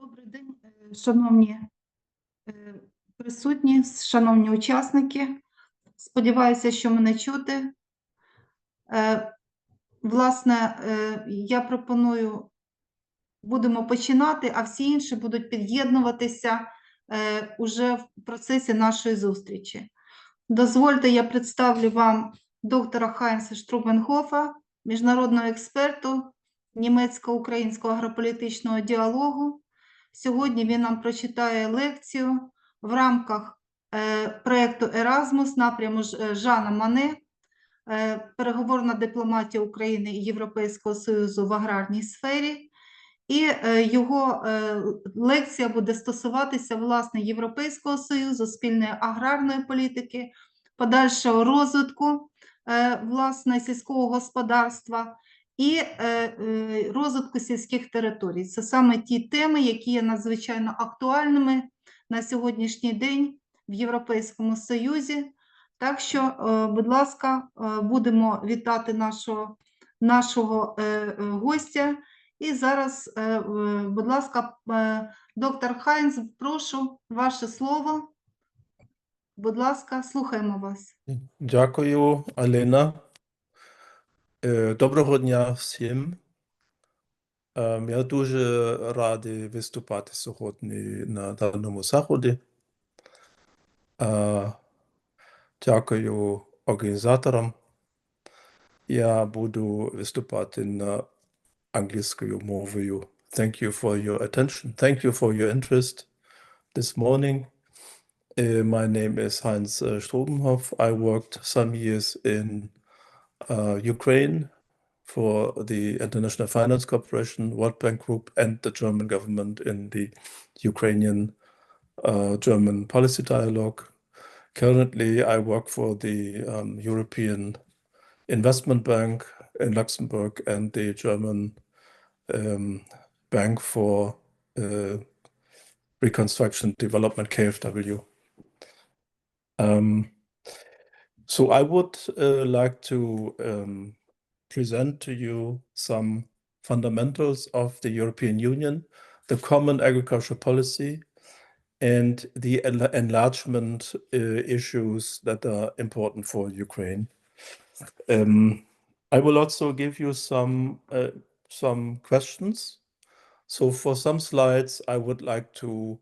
Добрий день, шановні присутні, шановні учасники. Сподіваюся, що мене чути. Власне, я пропоную, будемо починати, а всі інші будуть під'єднуватися уже в процесі нашої зустрічі. Дозвольте, я представлю вам доктора Хайнца Штрубенхофа, міжнародного експерту Німецько-українського агрополітичного діалогу. Сьогодні він нам прочитає лекцію в рамках проєкту Erasmus, напряму Жана Моне Переговорна дипломатія України і Європейського Союзу в аграрній сфері. І його лекція буде стосуватися, власне, Європейського Союзу, спільної аграрної політики, подальшого розвитку, власне, сільського господарства і розвитку сільських територій. Це саме ті теми, які є надзвичайно актуальними на сьогоднішній день в Європейському Союзі. Так що, будь ласка, будемо вітати нашого гостя. І зараз, будь ласка, доктор Хайнц, прошу, ваше слово. Будь ласка, слухаємо вас. Дякую, Аліна. Доброго дня всім. Я дуже радий виступати сьогодні на даному заході. Дякую організаторам. Я буду виступати на англійською мовою. Thank you for your attention. Thank you for your interest this morning. My name is Haynes Shtrubenhof. I worked some years in Ukraine for the International Finance Corporation, World Bank Group, and the German government in the Ukrainian-German policy dialogue. Currently, I work for the European Investment Bank in Luxembourg and the German Bank for Reconstruction Development, KfW. So I would like to present to you some fundamentals of the European Union, the common agricultural policy, and the enlargement issues that are important for Ukraine. I will also give you some questions. So for some slides, I would like to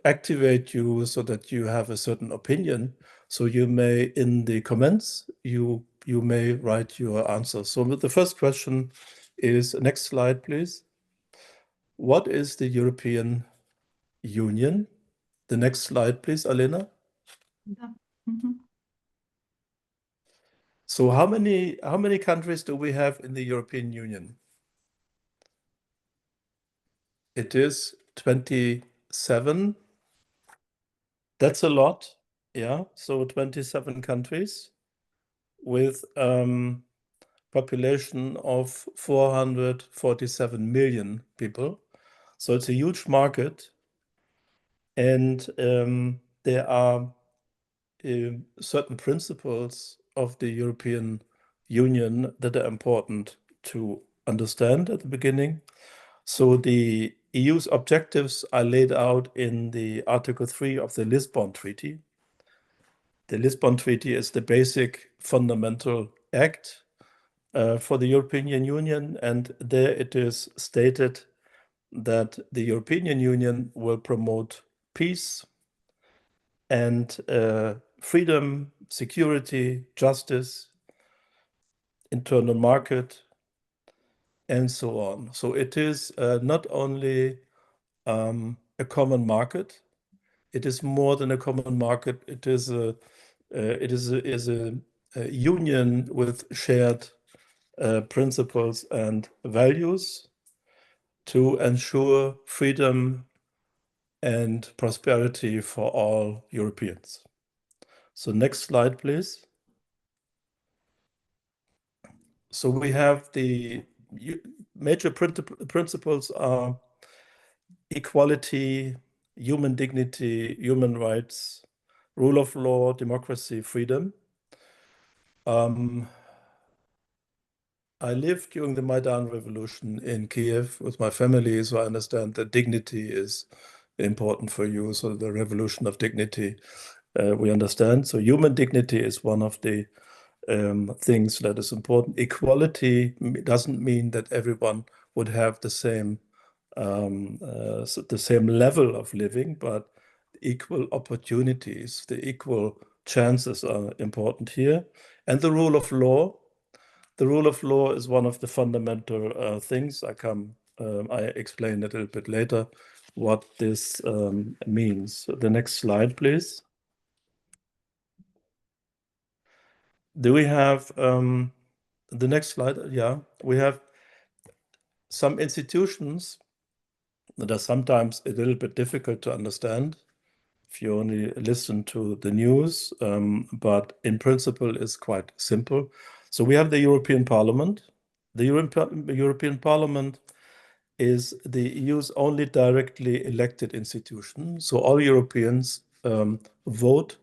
activate you so that you have a certain opinion. So you may, in the comments, you may write your answer. So the first question is, next slide, please. What is the European Union? The next slide, please, Alena. So how many countries do we have in the European Union? It is 27. That's a lot. Yeah, so 27 countries with population of 447 million people. So it's a huge market, and there are certain principles of the European Union that are important to understand at the beginning. So the EU's objectives are laid out in the Article 3 of the Lisbon Treaty. The Lisbon Treaty is the basic fundamental act for the European Union, and there it is stated that the European Union will promote peace and freedom, security, justice, internal market, and so on. So it is not only a common market, it is more than a common market. It is a union with shared principles and values to ensure freedom and prosperity for all Europeans. So next slide, please. So we have the major principles are equality, human dignity, human rights, rule of law, democracy, freedom. I lived during the Maidan Revolution in Kiev with my family, so I understand that dignity is important for you. So the revolution of dignity, we understand. So human dignity is one of the things that is important. Equality doesn't mean that everyone would have the same level of living, but equal opportunities, the equal chances are important here. And the rule of law. The rule of law is one of the fundamental things. I explain a little bit later what this means. The next slide, please. Do we have the next slide? Yeah, we have some institutions that are sometimes a little bit difficult to understand if you only listen to the news, but in principle is quite simple. So we have the European Parliament. The European Parliament is the EU's only directly elected institution. So all Europeans vote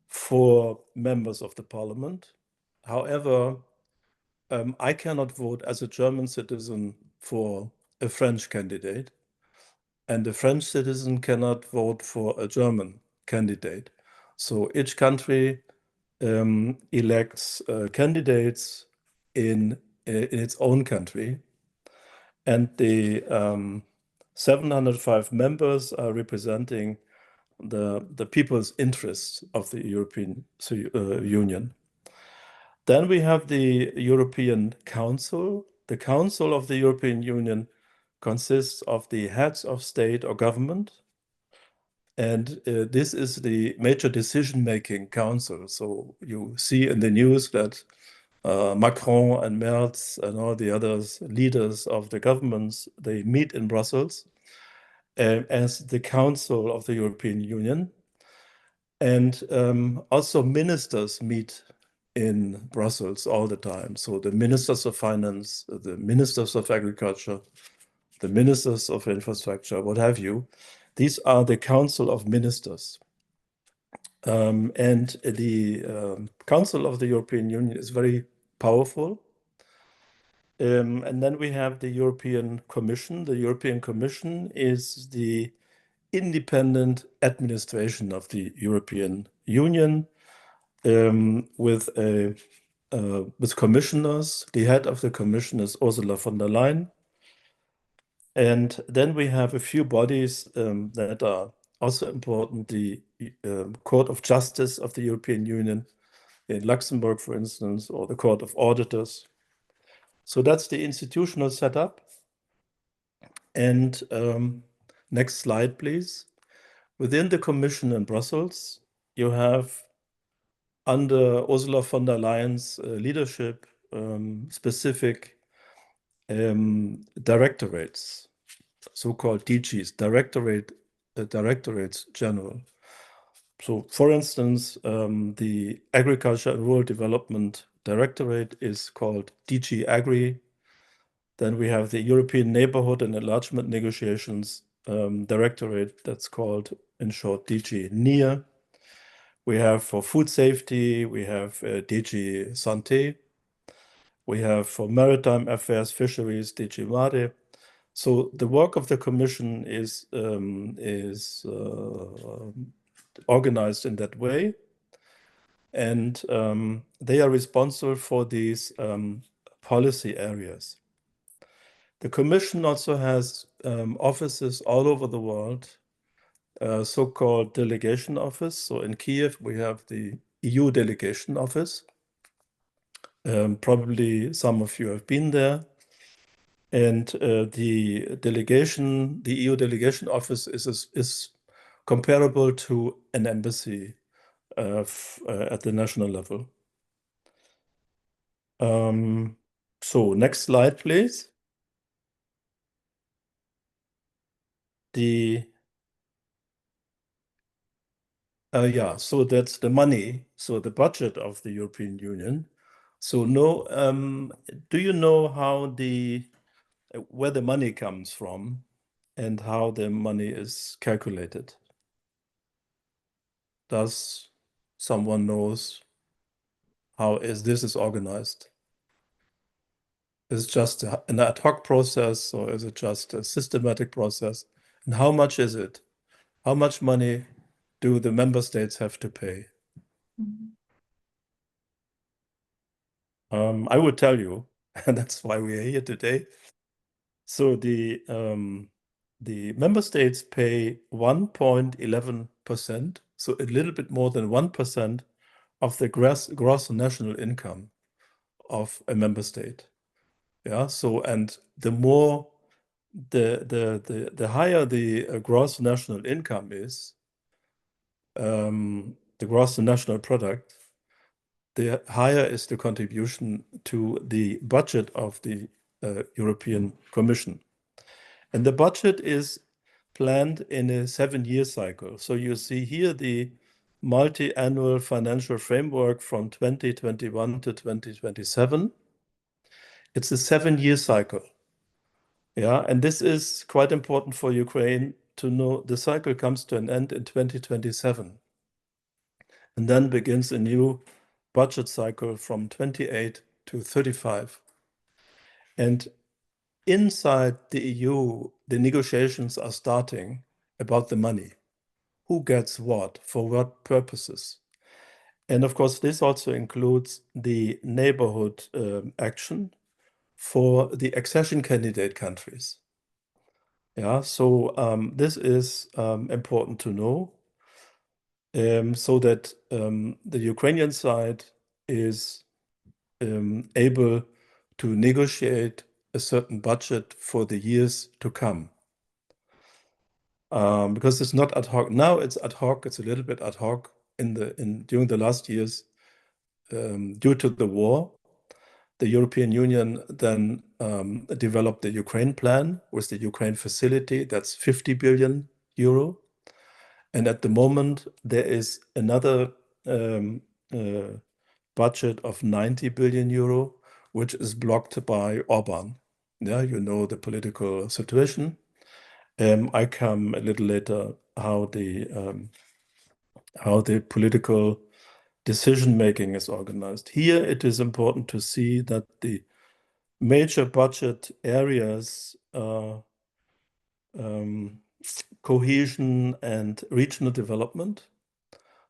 for members of the Parliament. However, I cannot vote as a German citizen for a French candidate, and a French citizen cannot vote for a German candidate. So each country elects candidates in its own country, and the 705 members are representing the people's interests of the European Union. Then we have the European Council. The Council of the European Union consists of the heads of state or government, and this is the major decision-making council. So you see in the news that Macron and Merz and all the others, leaders of the governments, they meet in Brussels as the Council of the European Union. And also ministers meet in Brussels all the time. So the ministers of finance, the ministers of agriculture, the ministers of infrastructure, what have you, these are the Council of Ministers. And the Council of the European Union is very powerful. And then we have the European Commission. The European Commission is the independent administration of the European Union with commissioners. The head of the commission is Ursula von der Leyen. And then we have a few bodies that are also important. The Court of Justice of the European Union in Luxembourg, for instance, or the Court of Auditors. So that's the institutional setup. And next slide, please. Within the Commission in Brussels, you have, under Ursula von der Leyen's leadership, specific directorates, so-called DGs, directorates general. So, for instance, the Agriculture and Rural Development Directorate is called DG Agri. Then we have the European Neighborhood and Enlargement Negotiations Directorate, that's called, in short, DG NEAR. We have for food safety, we have DG Santé. We have for maritime affairs, fisheries, DG Mare. So the work of the Commission is organized in that way. And they are responsible for these policy areas. The Commission also has offices all over the world, so-called delegation office. So in Kiev, we have the EU delegation office. Probably some of you have been there. And the EU delegation office is comparable to an embassy at the national level. So next slide, please. So that's the money, so the budget of the European Union. So do you know how where the money comes from and how the money is calculated? Does someone knows how this is organized? Is it just an ad hoc process, or is it just a systematic process? And how much is it? How much money do the member states have to pay? I would tell you, and that's why we are here today. So the member states pay 1.11%, so a little bit more than 1% of the gross national income of a member state. Yeah. So, and the more the higher the gross national income is, the gross national product, the higher is the contribution to the budget of the European Commission. And the budget is planned in a 7-year cycle. So you see here the multi-annual financial framework from 2021 to 2027. It's a 7-year cycle. Yeah, and this is quite important for Ukraine to know. The cycle comes to an end in 2027. And then begins a new budget cycle from 28 to 35. And inside the EU, the negotiations are starting about the money. Who gets what, for what purposes? And of course, this also includes the neighborhood action for the accession candidate countries. Yeah, so this is important to know, so that the Ukrainian side is able to negotiate a certain budget for the years to come. Because it's not ad hoc. Now it's ad hoc, it's a little bit ad hoc during the last years due to the war. The European Union then developed the Ukraine plan with the Ukraine facility, that's 50 billion euro. And at the moment, there is another budget of 90 billion euro, which is blocked by Orban. Yeah, you know the political situation. I come a little later how the political decision-making is organized. Here, it is important to see that the major budget areas are cohesion and regional development.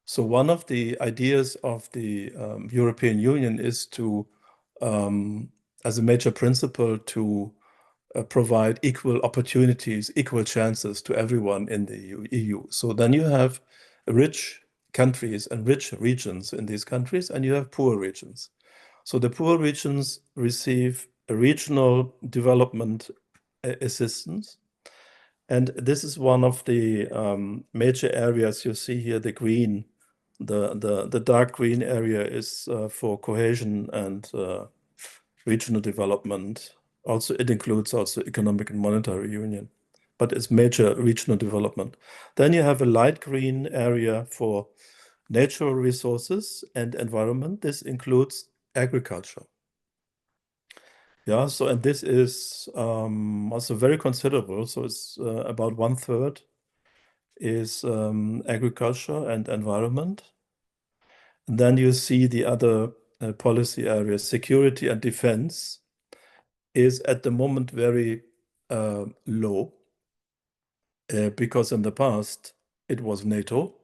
So one of the ideas of the European Union is to, as a major principle, to provide equal opportunities, equal chances to everyone in the EU. So then you have rich countries and rich regions in these countries, and you have poor regions. So the poor regions receive a regional development assistance. And this is one of the major areas you see here, the green, the dark green area is for cohesion and regional development. Also, it includes also economic and monetary union, but it's major regional development. Then you have a light green area for natural resources and environment. This includes agriculture. Yeah, so, and this is also very considerable. So it's about 1/3 is agriculture and environment. And then you see the other policy areas. Security and defense is at the moment very low because in the past it was NATO.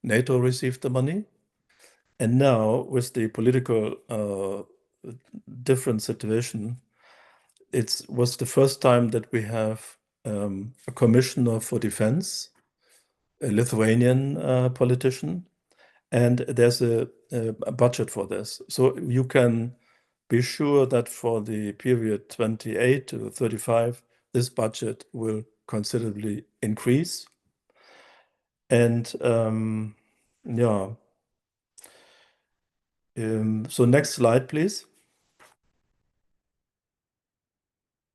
NATO received the money. And now with the political different situation, it was the first time that we have a commissioner for defense, a Lithuanian politician, and there's a budget for this. So you can be sure that for the period 28 to 35, this budget will considerably increase. And yeah. So next slide, please.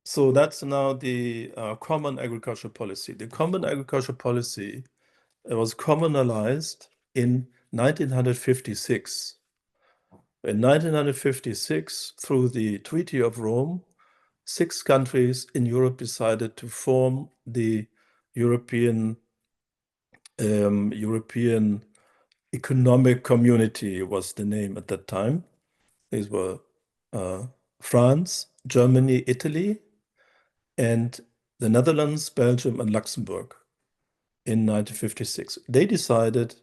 So that's now the common agricultural policy. The common agricultural policy was communalized in 1956. In 1956, through the Treaty of Rome, 6 countries in Europe decided to form the European Economic Community was the name at that time. These were France, Germany, Italy, and the Netherlands, Belgium, and Luxembourg in 1956. They decided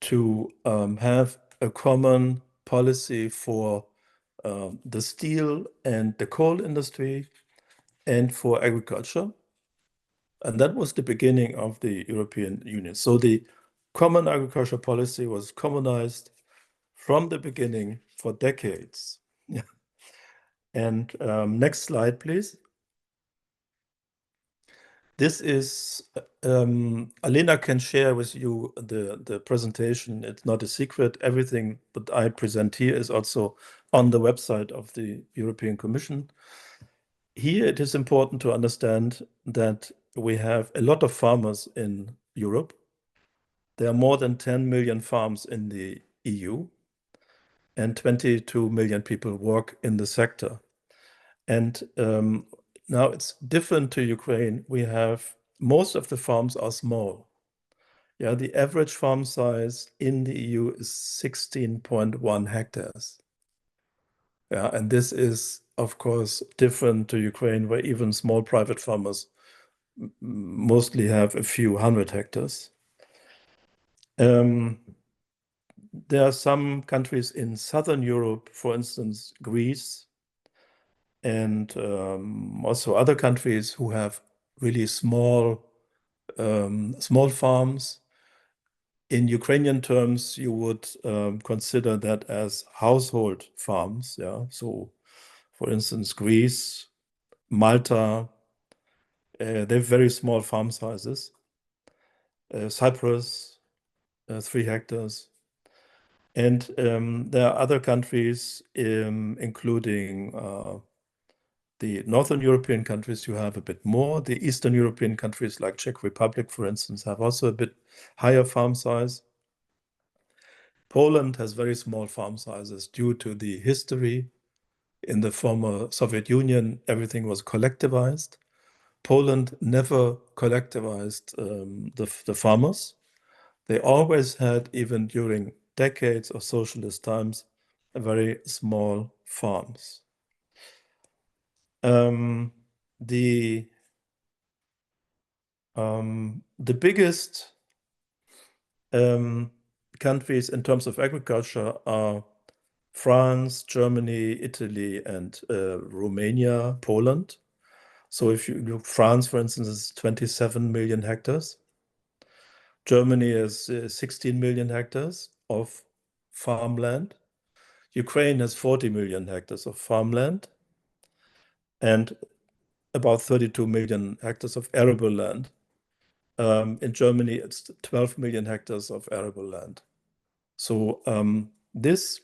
to have a common policy for the steel and the coal industry and for agriculture. And that was the beginning of the European Union. So the common agricultural policy was commonized from the beginning for decades. Yeah. And next slide, please. This is, Alena can share with you the presentation. It's not a secret. Everything that I present here is also on the website of the European Commission. Here it is important to understand that we have a lot of farmers in Europe. There are more than 10 million farms in the EU, and 22 million people work in the sector. And now it's different to Ukraine. We have, most of the farms are small. Yeah, the average farm size in the EU is 16.1 hectares. Yeah, and this is, of course, different to Ukraine, where even small private farmers mostly have a few hundred hectares. There are some countries in Southern Europe, for instance, Greece, and also other countries who have really small farms. In Ukrainian terms, you would consider that as household farms. Yeah, so for instance, Greece, Malta, they have very small farm sizes. Cyprus, 3 hectares. And there are other countries, including the Northern European countries, who have a bit more. The Eastern European countries, like Czech Republic, for instance, have also a bit higher farm size. Poland has very small farm sizes due to the history. In the former Soviet Union, everything was collectivized. Poland never collectivized the farmers. They always had, even during decades of socialist times, very small farms. The biggest countries in terms of agriculture are France, Germany, Italy, and Romania, Poland. So if you look, France, for instance, is 27 million hectares. Germany is 16 million hectares of farmland. Ukraine has 40 million hectares of farmland and about 32 million hectares of arable land. In Germany, it's 12 million hectares of arable land. So this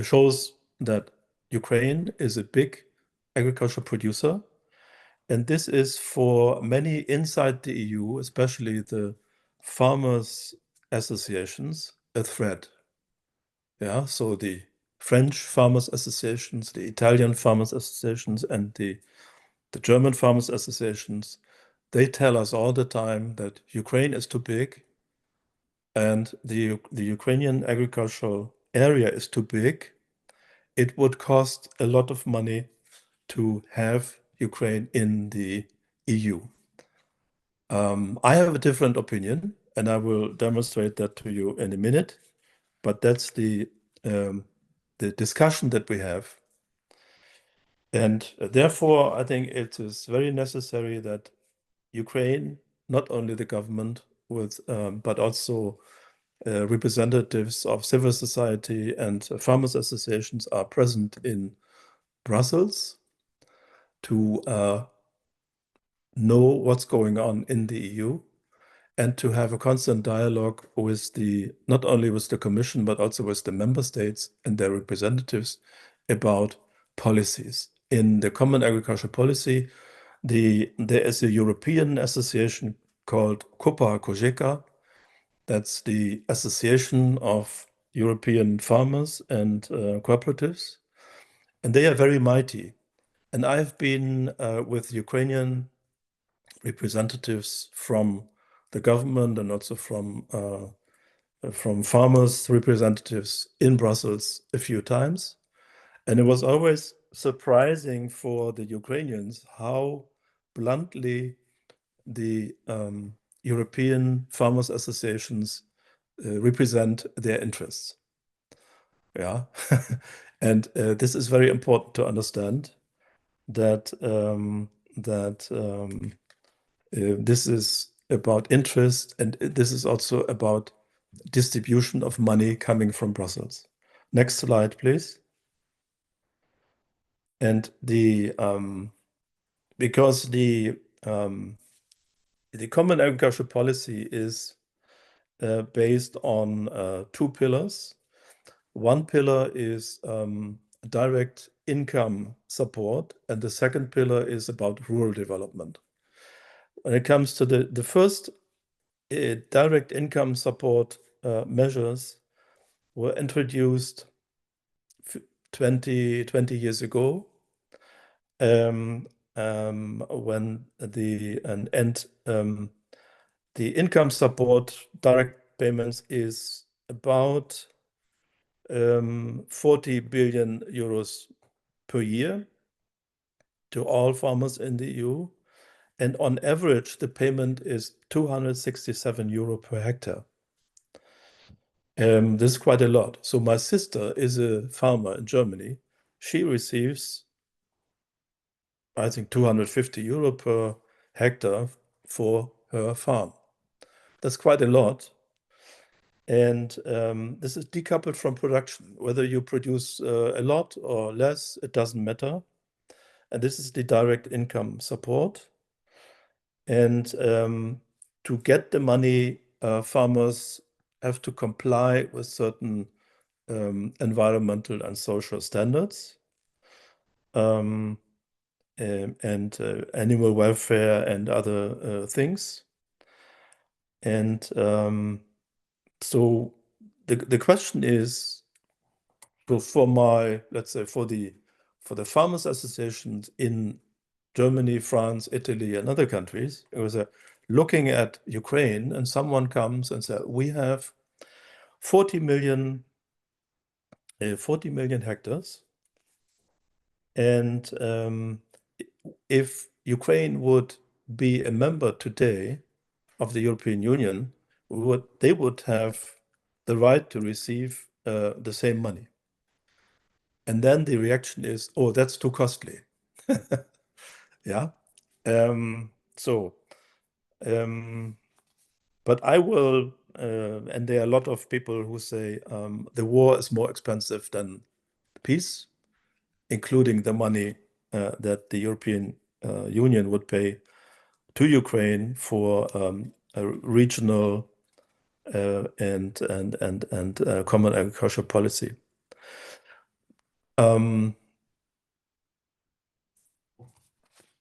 shows that Ukraine is a big agricultural producer. And this is for many inside the EU, especially the farmers' associations, a threat. Yeah, so the French farmers' associations, the Italian farmers' associations, and the German farmers' associations, they tell us all the time that Ukraine is too big and the Ukrainian agricultural area is too big. It would cost a lot of money to have Ukraine in the EU. I have a different opinion, and I will demonstrate that to you in a minute. But that's the discussion that we have, and therefore I think it is very necessary that Ukraine, not only the government, but also representatives of civil society and farmers' associations are present in Brussels to know what's going on in the EU and to have a constant dialogue with not only with the Commission, but also with the member states and their representatives about policies. In the Common Agricultural Policy, there is a European association called COPA-COGECA. That's the Association of European Farmers and Cooperatives. And they are very mighty. And I've been with Ukrainian representatives from the government and also from farmers representatives in Brussels a few times. And it was always surprising for the Ukrainians how bluntly the European farmers associations represent their interests. Yeah, and this is very important to understand that this is about interest, and this is also about distribution of money coming from Brussels. Next slide, please. And because the common agricultural policy is based on 2 pillars. One pillar is direct income support, and the second pillar is about rural development. When it comes to the first direct income support measures were introduced 20 years ago, when the income support direct payments is about 40 billion euros per year to all farmers in the EU. And on average, the payment is 267 euro per hectare. This is quite a lot. So my sister is a farmer in Germany. She receives, I think, 250 euro per hectare for her farm. That's quite a lot. And this is decoupled from production. Whether you produce a lot or less, it doesn't matter. And this is the direct income support. And to get the money, farmers have to comply with certain environmental and social standards, and animal welfare and other things. And so the question is, for my, let's say, for the farmers associations in Germany, France, Italy, and other countries, it was looking at Ukraine, and someone comes and says, we have 40 million hectares, and if Ukraine would be a member today of the European Union, they would have the right to receive the same money. And then the reaction is, oh, that's too costly. Yeah. But I will, and there are a lot of people who say the war is more expensive than peace, including the money that the European Union would pay to Ukraine for a regional and common agricultural policy.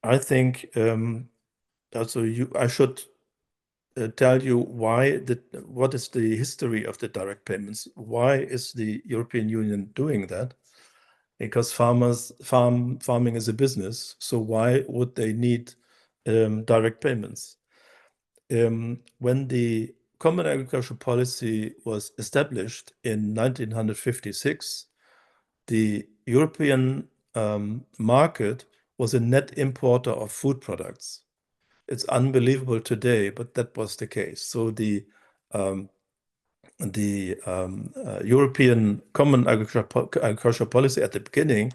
I think also I should tell you what is the history of the direct payments. Why is the European Union doing that? Because farming is a business, so why would they need direct payments? When the Common Agricultural Policy was established in 1956, the European market was a net importer of food products. It's unbelievable today, but that was the case. So the European Common Agricultural Policy at the beginning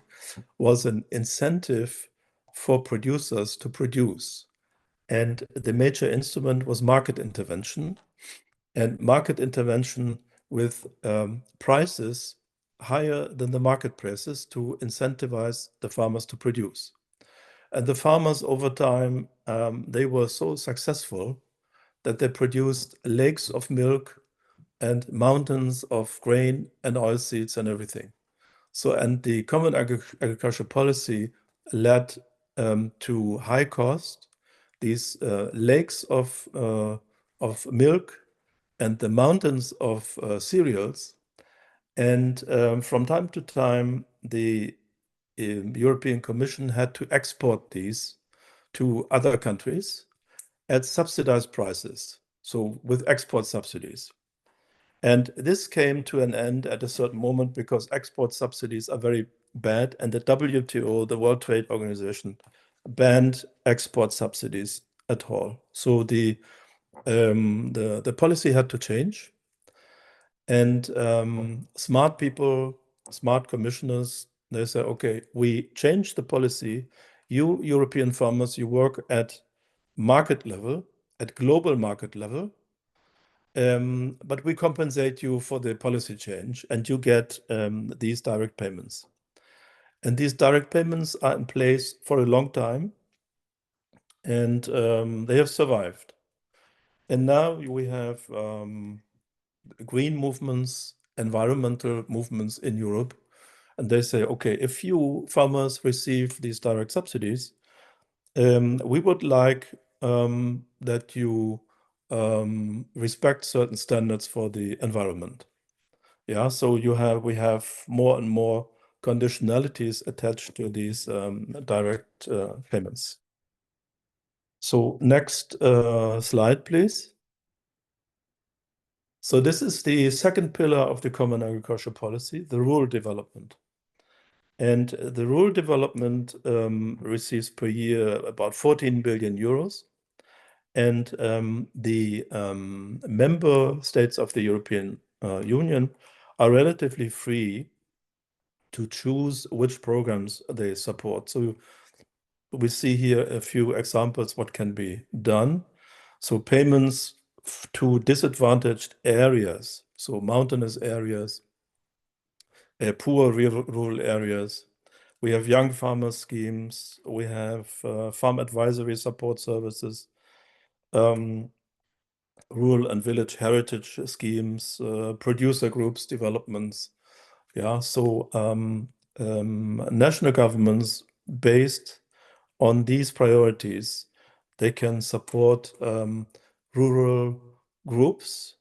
was an incentive for producers to produce. And the major instrument was market intervention, and market intervention with prices higher than the market prices to incentivize the farmers to produce. And the farmers over time, they were so successful that they produced lakes of milk and mountains of grain and oilseeds and everything. So, and the Common Agricultural Policy led to high cost, these lakes of milk and the mountains of cereals. And from time to time, the European Commission had to export these to other countries at subsidized prices, so with export subsidies. And this came to an end at a certain moment because export subsidies are very bad, and the WTO, the World Trade Organization, banned export subsidies at all. So the policy had to change, and smart people, smart commissioners, they say, okay, we change the policy. You European farmers, you work at market level, at global market level, but we compensate you for the policy change, and you get these direct payments. And these direct payments are in place for a long time, and they have survived. And now we have green movements, environmental movements in Europe, and they say, okay, if you farmers receive these direct subsidies, we would like that you respect certain standards for the environment. Yeah, so we have more and more conditionalities attached to these direct payments. So next slide, please. So this is the second pillar of the Common Agricultural Policy, the rural development. And the rural development receives per year about 14 billion euros. And the member states of the European Union are relatively free to choose which programs they support. So we see here a few examples what can be done. So payments to disadvantaged areas, so mountainous areas, poor rural areas. We have young farmer schemes. We have farm advisory support services, rural and village heritage schemes, producer groups developments. Yeah, so national governments, based on these priorities, they can support rural groups.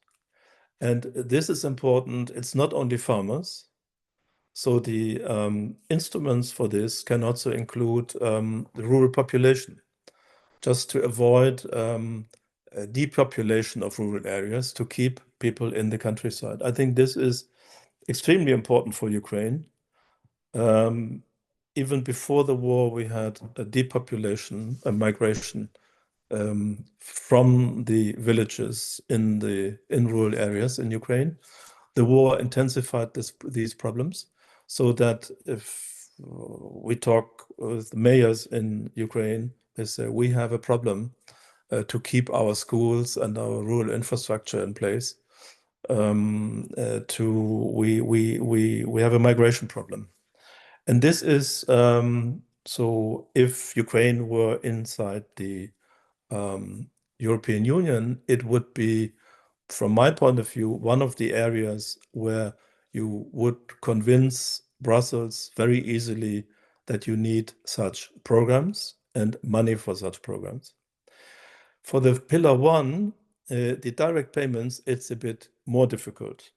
And this is important. It's not only farmers. So the instruments for this can also include the rural population, just to avoid a depopulation of rural areas, to keep people in the countryside. I think this is extremely important for Ukraine. Even before the war, we had a depopulation, a migration from the villages in rural areas in Ukraine. The war intensified these problems, so that if we talk with mayors in Ukraine, they say we have a problem to keep our schools and our rural infrastructure in place. We have a migration problem, and this is so if Ukraine were inside the European Union, it would be, from my point of view, one of the areas where you would convince Brussels very easily that you need such programs and money for such programs. For the pillar one, the direct payments, it's a bit more difficult.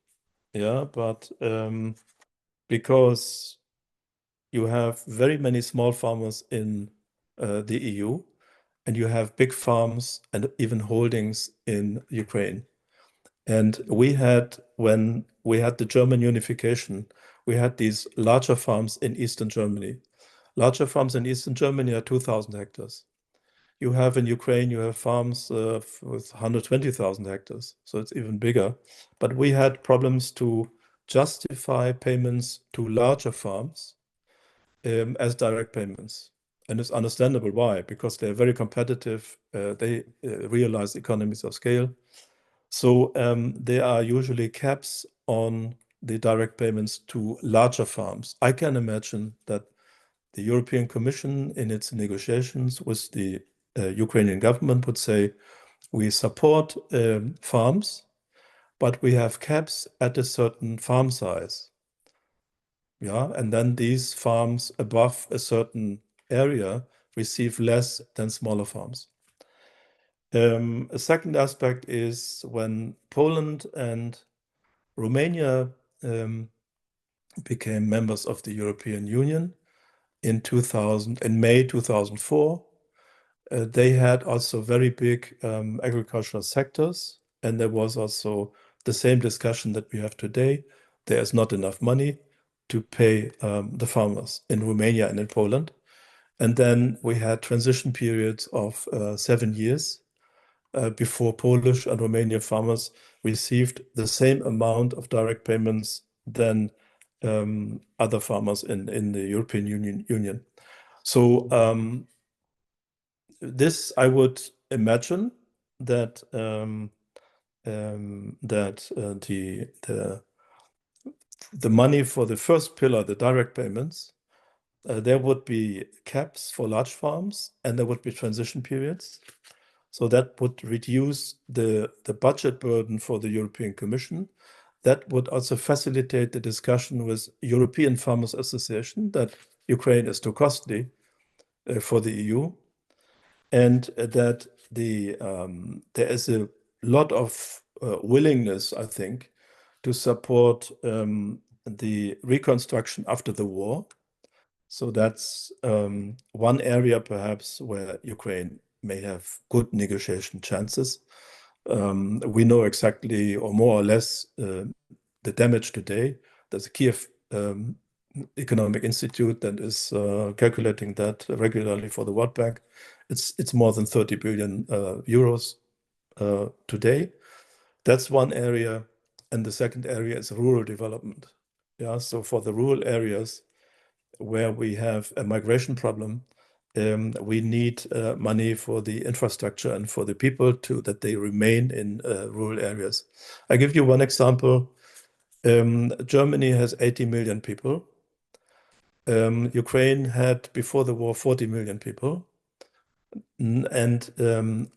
Yeah, but because you have very many small farmers in the EU, and you have big farms and even holdings in Ukraine. And we had, when we had the German unification, we had these larger farms in Eastern Germany. Larger farms in Eastern Germany are 2,000 hectares. You have in Ukraine, you have farms with 120,000 hectares, so it's even bigger. But we had problems to justify payments to larger farms as direct payments. And it's understandable why, because they're very competitive. They realize economies of scale. So there are usually caps on the direct payments to larger farms. I can imagine that the European Commission, in its negotiations with the Ukrainian government, would say, we support farms, but we have caps at a certain farm size. Yeah, and then these farms above a certain area receive less than smaller farms. A second aspect is when Poland and Romania became members of the European Union in May 2004. They had also very big agricultural sectors, and there was also the same discussion that we have today. There is not enough money to pay the farmers in Romania and in Poland. And then we had transition periods of 7 years before Polish and Romanian farmers received the same amount of direct payments than other farmers in the European Union. So this, I would imagine that the money for the first pillar, the direct payments, there would be caps for large farms, and there would be transition periods. So that would reduce the budget burden for the European Commission. That would also facilitate the discussion with European Farmers Association that Ukraine is too costly for the EU, and that there is a lot of willingness, I think, to support the reconstruction after the war. So that's one area perhaps where Ukraine may have good negotiation chances. We know exactly, or more or less, the damage today. There's a Kiev Economic Institute that is calculating that regularly for the World Bank. It's more than 30 billion euros today. That's one area. And the second area is rural development. Yeah, so for the rural areas where we have a migration problem, we need money for the infrastructure and for the people that they remain in rural areas. I give you one example. Germany has 80 million people. Ukraine had before the war 40 million people. And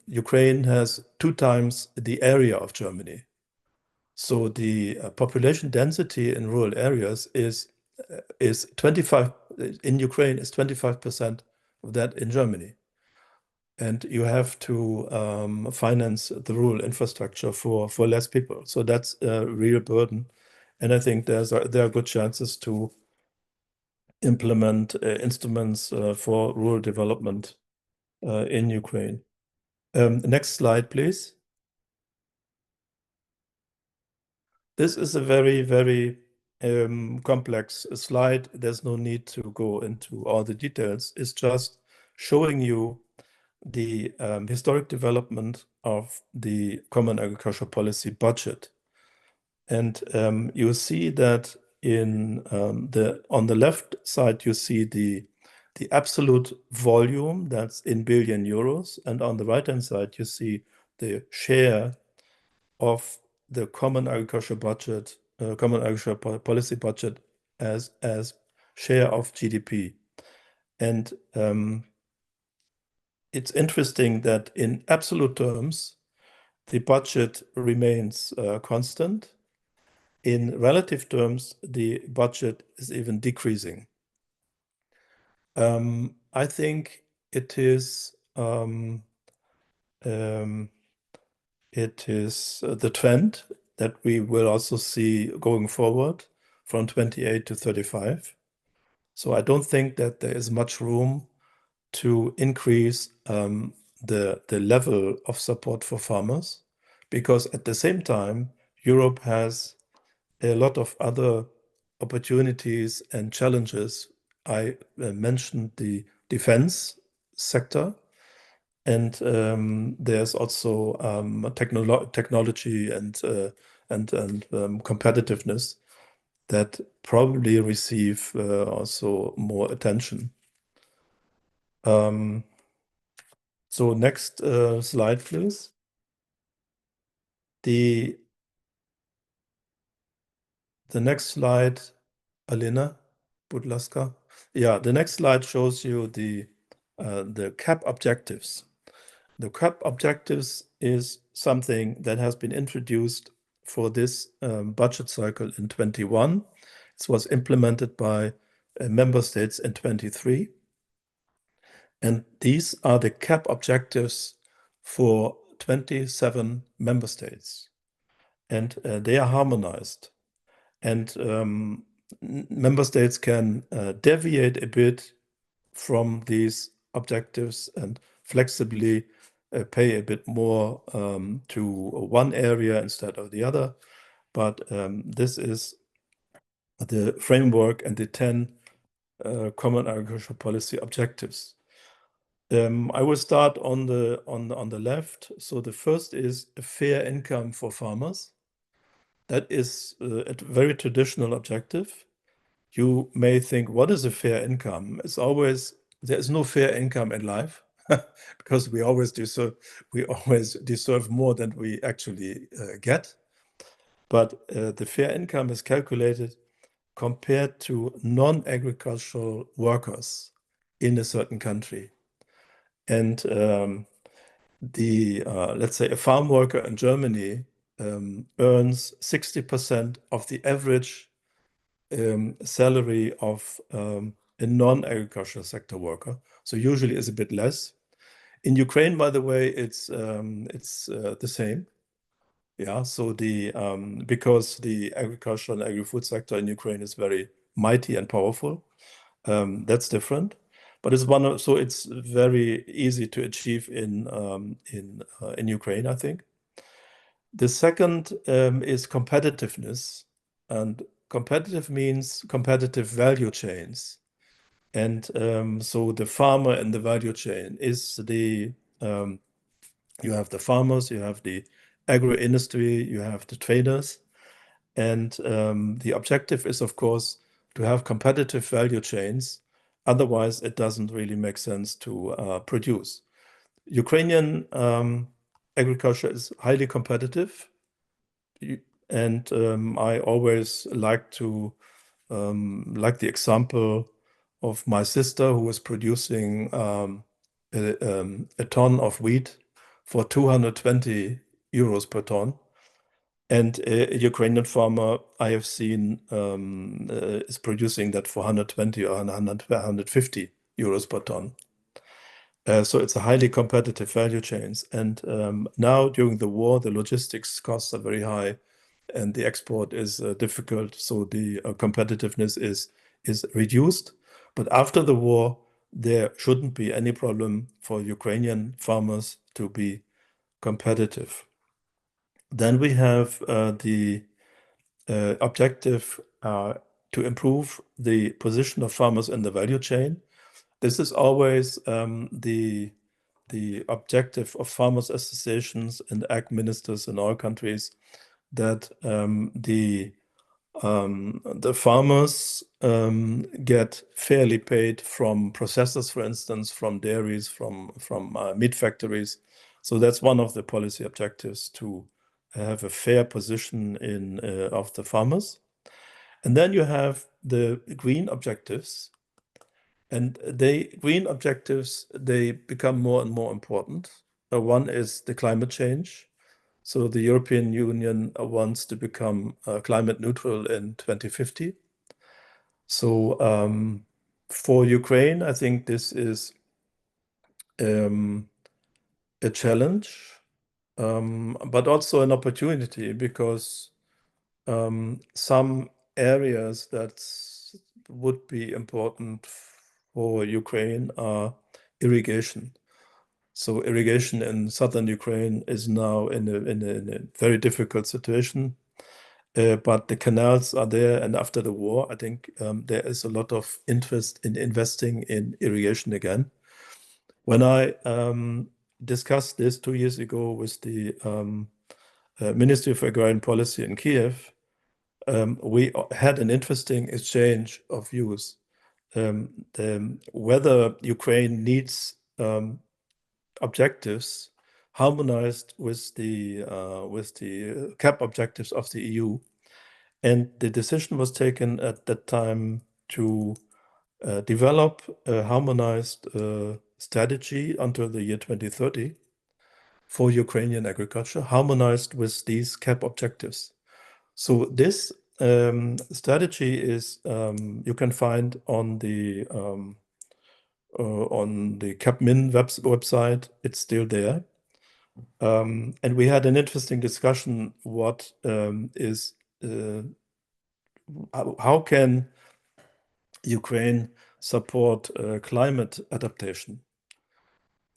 Ukraine has 2 times the area of Germany. So the population density in rural areas is 25 in Ukraine is 25% of that in Germany. And you have to finance the rural infrastructure for less people. So that's a real burden. And I think there are good chances to implement instruments for rural development in Ukraine. Next slide, please. This is a very, very complex slide. There's no need to go into all the details. It's just showing you the historic development of the Common Agricultural Policy budget. And you see that on the left side, you see the absolute volume that's in billion euros. And on the right-hand side, you see the share of the Common Agricultural Budget, Common Agricultural Policy budget as share of GDP. And it's interesting that in absolute terms, the budget remains constant. In relative terms, the budget is even decreasing. I think it is the trend that we will also see going forward from 28 to 35. So I don't think that there is much room to increase the level of support for farmers, because at the same time, Europe has a lot of other opportunities and challenges. I mentioned the defense sector, and there's also technology and competitiveness that probably receive also more attention. So next slide, please. The next slide, Alina Budlaska. Yeah, the next slide shows you the CAP objectives. The CAP objectives is something that has been introduced for this budget cycle in 21. It was implemented by member states in 23. And these are the CAP objectives for 27 member states. And they are harmonized. And member states can deviate a bit from these objectives and flexibly pay a bit more to one area instead of the other. But this is the framework and the 10 common agricultural policy objectives. I will start on the left. So the first is a fair income for farmers. That is a very traditional objective. You may think, what is a fair income? There is no fair income in life because we always deserve more than we actually get. But the fair income is calculated compared to non-agricultural workers in a certain country. And let's say a farm worker in Germany earns 60% of the average salary of a non-agricultural sector worker. So usually it's a bit less. In Ukraine, by the way, it's the same. Yeah, so because the agricultural and agri-food sector in Ukraine is very mighty and powerful, that's different. But it's very easy to achieve in Ukraine, I think. The second is competitiveness, and competitive means competitive value chains. And so the farmer in the value chain is you have the farmers, you have the agro-industry, you have the traders. And the objective is, of course, to have competitive value chains. Otherwise, it doesn't really make sense to produce. Ukrainian agriculture is highly competitive. And I always like the example of my sister who was producing a ton of wheat for 220 euros per ton. And a Ukrainian farmer I have seen is producing that for 120 or 150 euros per ton. So it's a highly competitive value chains. And now during the war, the logistics costs are very high and the export is difficult. So the competitiveness is reduced. But after the war, there shouldn't be any problem for Ukrainian farmers to be competitive. Then we have the objective to improve the position of farmers in the value chain. This is always the objective of farmers' associations and ag ministers in all countries, that the farmers get fairly paid from processors, for instance, from dairies, from meat factories. So that's one of the policy objectives, to have a fair position of the farmers. And then you have the green objectives. And green objectives, they become more and more important. One is the climate change. So the European Union wants to become climate neutral in 2050. So for Ukraine, I think this is a challenge, but also an opportunity, because some areas that would be important for Ukraine are irrigation. So irrigation in southern Ukraine is now in a very difficult situation, but the canals are there. And after the war, I think there is a lot of interest in investing in irrigation again. When I discussed this 2 years ago with the Ministry of Agrarian Policy in Kiev, we had an interesting exchange of views. Whether Ukraine needs objectives harmonized with the CAP objectives of the EU, and the decision was taken at that time to develop a harmonized strategy until the year 2030 for Ukrainian agriculture, harmonized with these CAP objectives. So this strategy is you can find on the CapMin website. It's still there, and we had an interesting discussion. How can Ukraine support climate adaptation?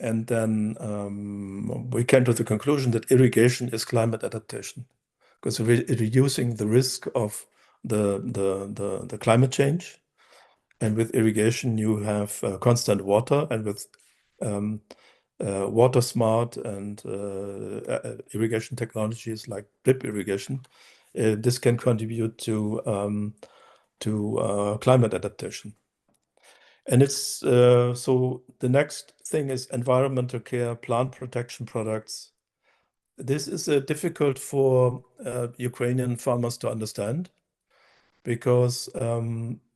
And then we came to the conclusion that irrigation is climate adaptation, because we're reducing the risk of the climate change. And with irrigation, you have constant water, and with water smart and irrigation technologies like drip irrigation, this can contribute to climate adaptation. And it's so the next thing is environmental care, plant protection products. This is difficult for Ukrainian farmers to understand, because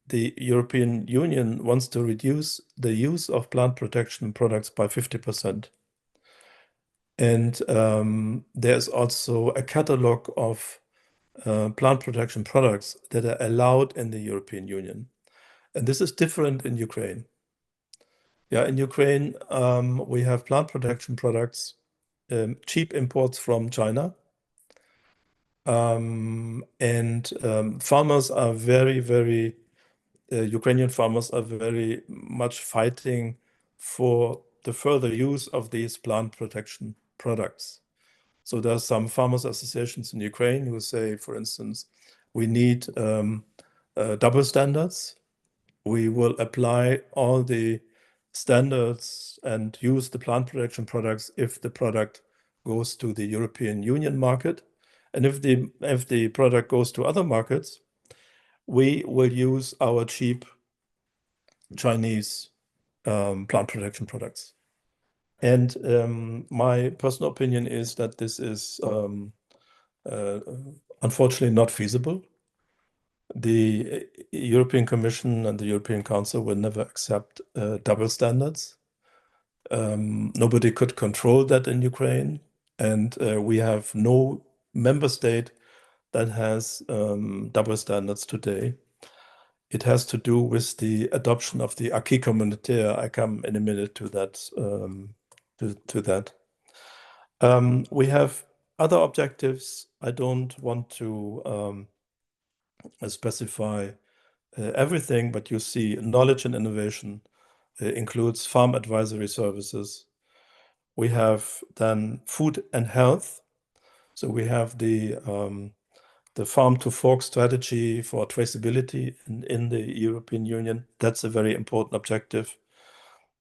the European Union wants to reduce the use of plant protection products by 50%. And there's also a catalog of plant protection products that are allowed in the European Union. And this is different in Ukraine. Yeah, in Ukraine, we have plant protection products, cheap imports from China. Farmers are very, Ukrainian farmers are very much fighting for the further use of these plant protection products. So there are some farmers associations in Ukraine who say, for instance, we need double standards. We will apply all the standards and use the plant protection products if the product goes to the European Union market. And if the product goes to other markets, we will use our cheap Chinese plant protection products. And my personal opinion is that this is unfortunately not feasible. The European Commission and the European Council will never accept double standards. Nobody could control that in Ukraine, and we have no member state that has double standards today. It has to do with the adoption of the acquis communautaire. I come in a minute to that. We have other objectives. I don't want to specify everything, but you see knowledge and innovation includes farm advisory services. We have then food and health. So we have the farm to fork strategy for traceability in the European Union. That's a very important objective,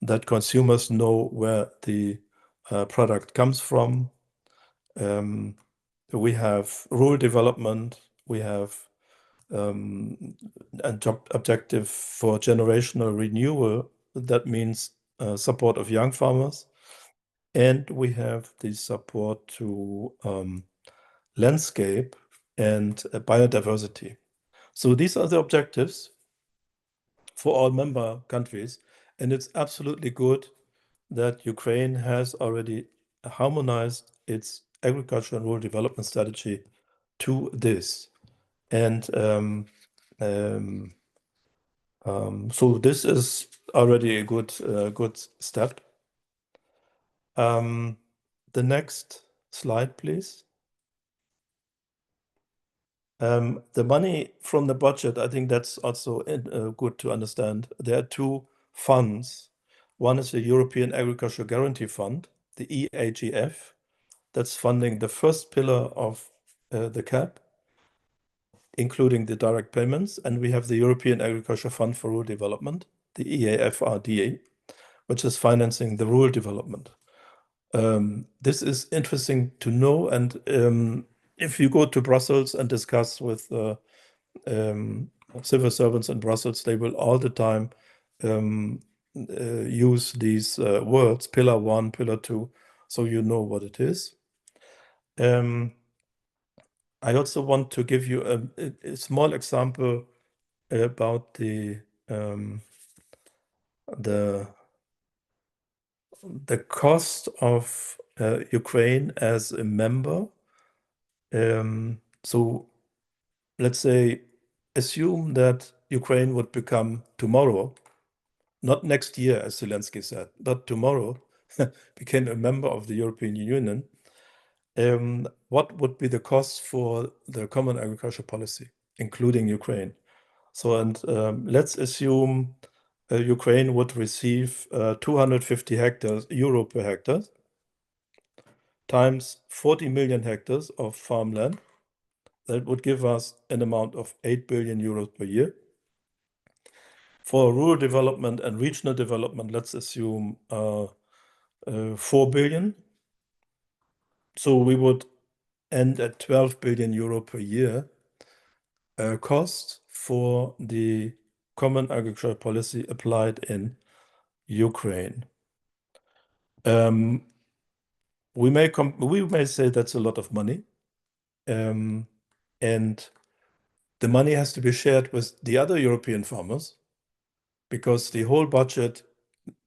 that consumers know where the product comes from. We have rural development. We have an objective for generational renewal. That means support of young farmers. And we have the support to landscape and biodiversity. So these are the objectives for all member countries. And it's absolutely good that Ukraine has already harmonized its agriculture and rural development strategy to this. And so this is already a good step. The next slide, please. The money from the budget, I think that's also good to understand. There are two funds. One is the European Agricultural Guarantee Fund, the EAGF, that's funding the first pillar of the CAP, including the direct payments. And we have the European Agriculture Fund for Rural Development, the EAFRDA, which is financing the rural development. This is interesting to know. And if you go to Brussels and discuss with civil servants in Brussels, they will all the time use these words, pillar 1, pillar 2, so you know what it is. I also want to give you a small example about the cost of Ukraine as a member. So let's say, assume that Ukraine would become tomorrow, not next year, as Zelensky said, but tomorrow, became a member of the European Union. What would be the cost for the common agricultural policy, including Ukraine? So, and let's assume Ukraine would receive 250 euro per hectare, times 40 million hectares of farmland. that would give us an amount of 8 billion euros per year. For rural development and regional development, let's assume 4 billion. So we would end at 12 billion euro per year cost for the common agricultural policy applied in Ukraine. We may say that's a lot of money, and the money has to be shared with the other European farmers, because the whole budget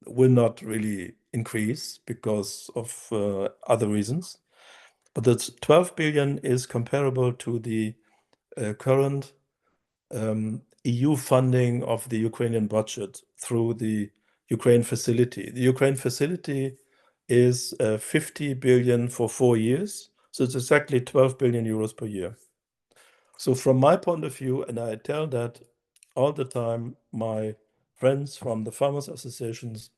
will not really increase because of other reasons. But the 12 billion is comparable to the current EU funding of the Ukrainian budget through the Ukraine facility. The Ukraine facility is 50 billion for 4 years. So it's exactly 12 billion euros per year. So from my point of view, and I tell that all the time, my friends from the farmers associations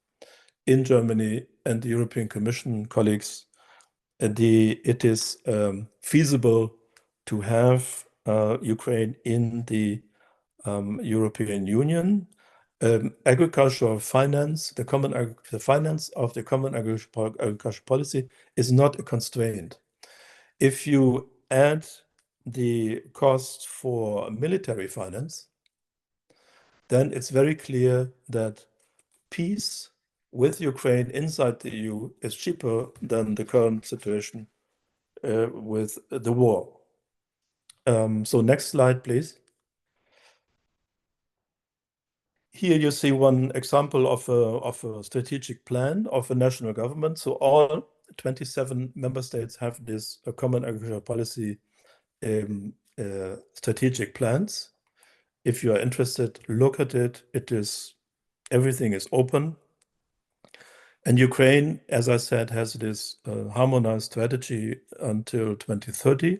in Germany and the European Commission colleagues, it is feasible to have Ukraine in the European Union. Agricultural finance, the finance of the common agricultural policy is not a constraint. If you add the cost for military finance, then it's very clear that peace with Ukraine inside the EU is cheaper than the current situation with the war. So next slide, please. Here you see one example of a strategic plan of a national government. So all 27 member states have this common agricultural policy strategic plans. If you are interested, look at it. Everything is open. And Ukraine, as I said, has this harmonized strategy until 2030.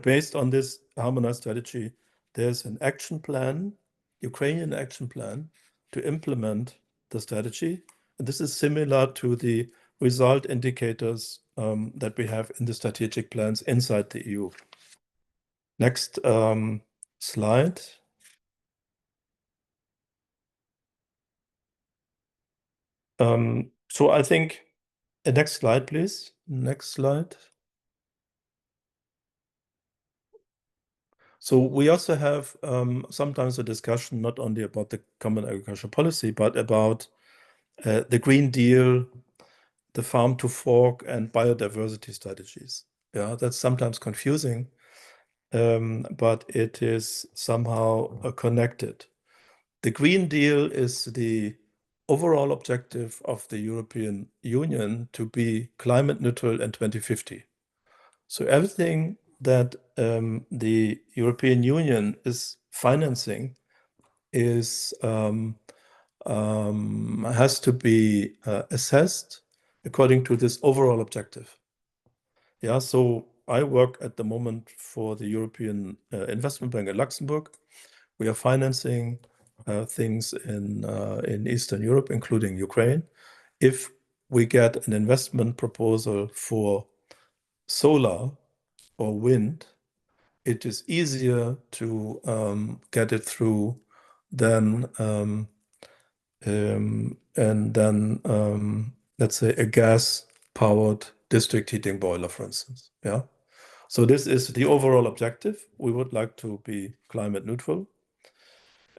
Based on this harmonized strategy, there's an action plan, Ukrainian action plan, to implement the strategy. And this is similar to the result indicators that we have in the strategic plans inside the EU. Next slide. So I think, next slide, please. Next slide. So we also have sometimes a discussion not only about the common agricultural policy, but about the Green Deal, the farm to fork, and biodiversity strategies. Yeah, that's sometimes confusing, but it is somehow connected. The Green Deal is the overall objective of the European Union to be climate neutral in 2050. So everything that the European Union is financing has to be assessed according to this overall objective. Yeah, so I work at the moment for the European Investment Bank in Luxembourg. We are financing things in Eastern Europe, including Ukraine. If we get an investment proposal for solar or wind, it is easier to get it through than let's say a gas-powered district heating boiler, for instance. Yeah. So this is the overall objective. We would like to be climate neutral.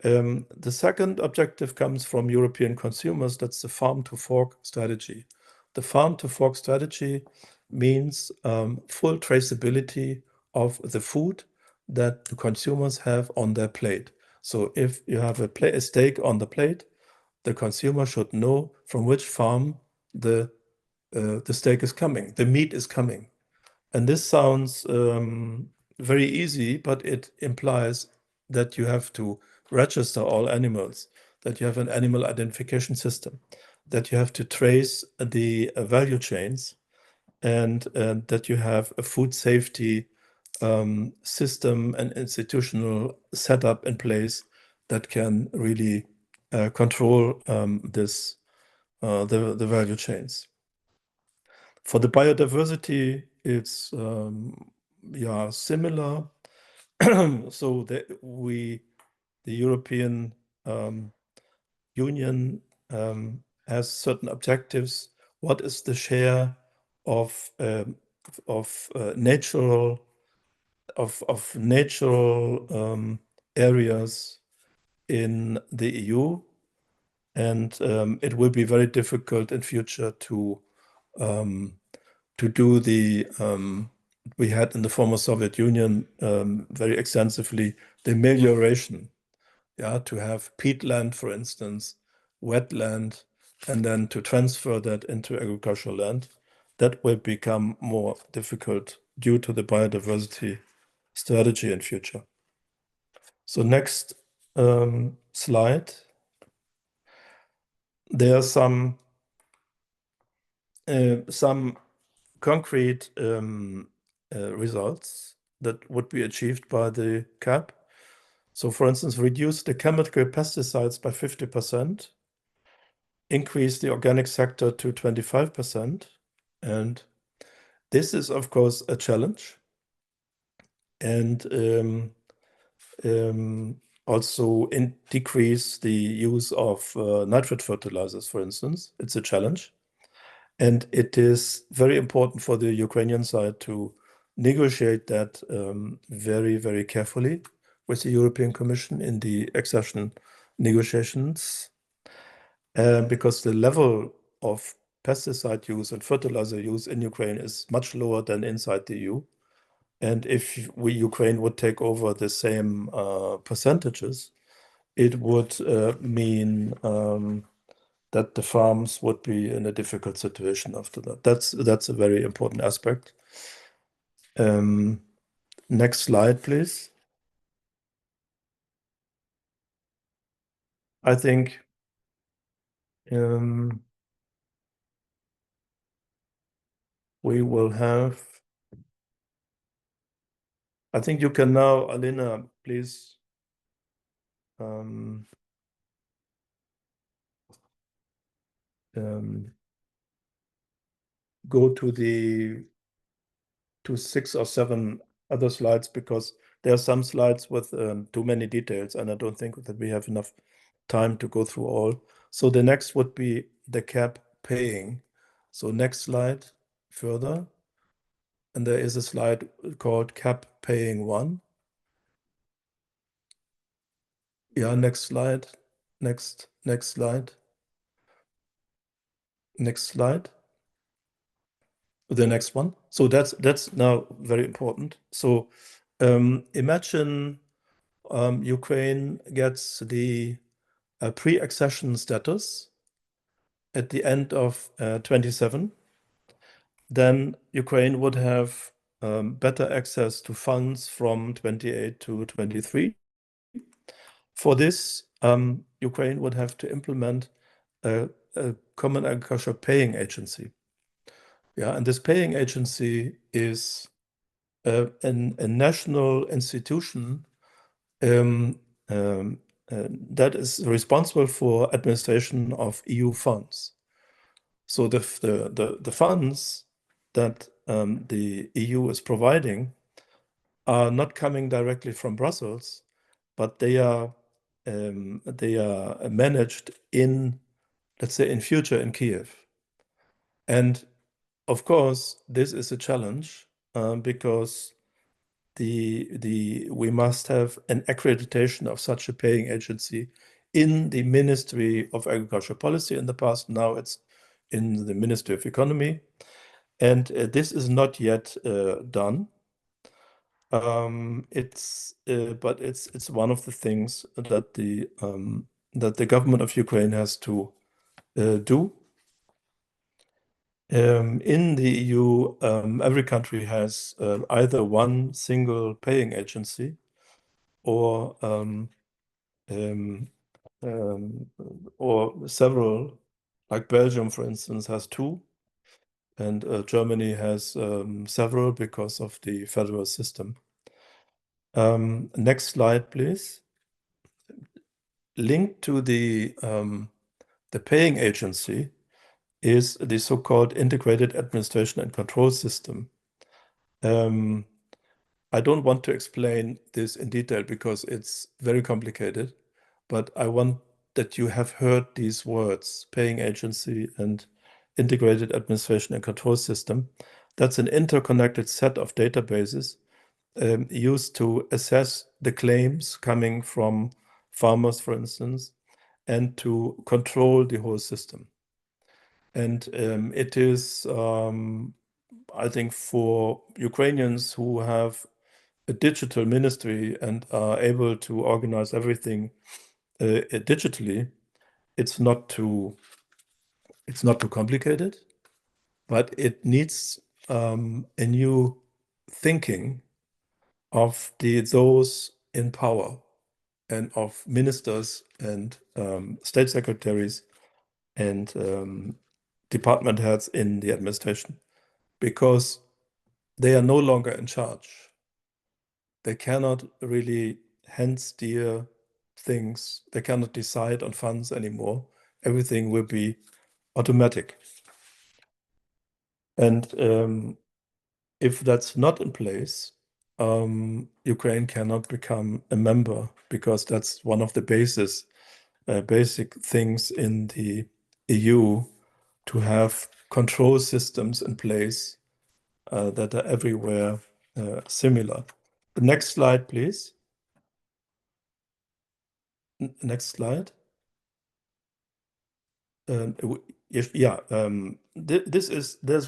The second objective comes from European consumers. That's the farm to fork strategy. The farm to fork strategy means full traceability of the food that the consumers have on their plate. So if you have a steak on the plate, the consumer should know from which farm the steak is coming, the meat is coming. And this sounds very easy, but it implies that you have to register all animals, that you have an animal identification system, that you have to trace the value chains, and that you have a food safety system and institutional setup in place that can really control the value chains. For the biodiversity, it's similar. So the European Union has certain objectives. What is the share of natural areas in the EU? And it will be very difficult in future to do the we had in the former Soviet Union very extensively the melioration, to have peatland, for instance, wetland, and then to transfer that into agricultural land. That will become more difficult due to the biodiversity strategy in future. So next slide. There are some concrete results that would be achieved by the CAP. So, for instance, reduce the chemical pesticides by 50%, increase the organic sector to 25%, and this is, of course, a challenge. And also decrease the use of nitrate fertilizers, for instance. It's a challenge. And it is very important for the Ukrainian side to negotiate that very, very carefully with the European Commission in the accession negotiations, because the level of pesticide use and fertilizer use in Ukraine is much lower than inside the EU. And if Ukraine would take over the same percentages, it would mean that the farms would be in a difficult situation after that. That's a very important aspect. Next slide, please. I think we will have. I think you can now, Alina, please. Go to 6 or 7 other slides, because there are some slides with too many details, and I don't think that we have enough time to go through all. So the next would be the CAP paying. So next slide further. And there is a slide called CAP paying 1. Yeah, next slide. Next slide. Next slide. The next one. So that's now very important. So imagine Ukraine gets the pre-accession status at the end of 27. Then Ukraine would have better access to funds from 28 to 23. For this, Ukraine would have to implement a common agricultural paying agency. Yeah, and this paying agency is a national institution that is responsible for administration of EU funds. So the funds that the EU is providing are not coming directly from Brussels, but they are managed in, let's say, in future in Kiev. And of course, this is a challenge because we must have an accreditation of such a paying agency in the Ministry of Agricultural Policy in the past. Now it's in the Ministry of Economy, and this is not yet done. But it's one of the things that the government of Ukraine has to do. In the EU, every country has either one single paying agency or several, like Belgium, for instance, has 2, and Germany has several because of the federal system. Next slide, please. Linked to the paying agency is the so-called integrated administration and control system. I don't want to explain this in detail because it's very complicated, but I want that you have heard these words, paying agency and integrated administration and control system. That's an interconnected set of databases used to assess the claims coming from farmers, for instance, and to control the whole system. And it is, I think, for Ukrainians who have a digital ministry and are able to organize everything digitally, it's not too complicated, but it needs a new thinking of those in power and of ministers and state secretaries and department heads in the administration, because they are no longer in charge. They cannot really hand steer things. They cannot decide on funds anymore. Everything will be automatic. And if that's not in place, Ukraine cannot become a member, because that's one of the basic things in the EU, to have control systems in place that are everywhere similar. The next slide, please. Next slide. There's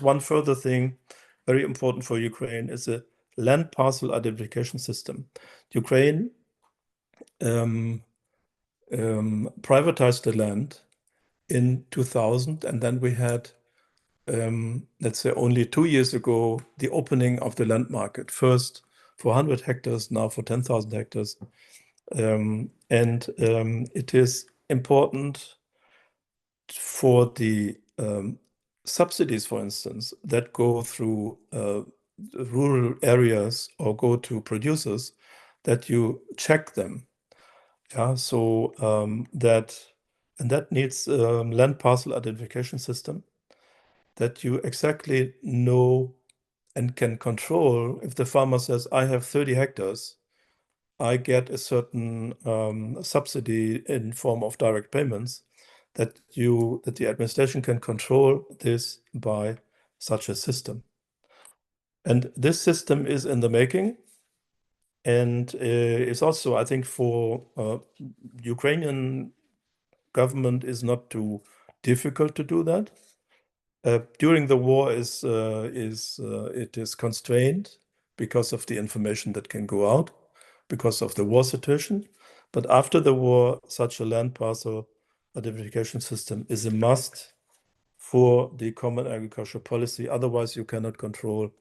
one further thing very important for Ukraine, is a land parcel identification system. Ukraine privatized the land in 2000, and then we had, let's say, only 2 years ago, the opening of the land market, first for 100 hectares, now for 10,000 hectares. It is important for the subsidies, for instance, that go through rural areas or go to producers, that you check them. Yeah, so that needs land parcel identification system, that you exactly know and can control. If the farmer says, I have 30 hectares, I get a certain subsidy in form of direct payments, that the administration can control this by such a system. And this system is in the making, and it's also, I think, for Ukrainian government is not too difficult to do that. During the war it is constrained because of the information that can go out, because of the war situation. But after the war, such a land parcel identification system is a must for the common agricultural policy. Otherwise, you cannot control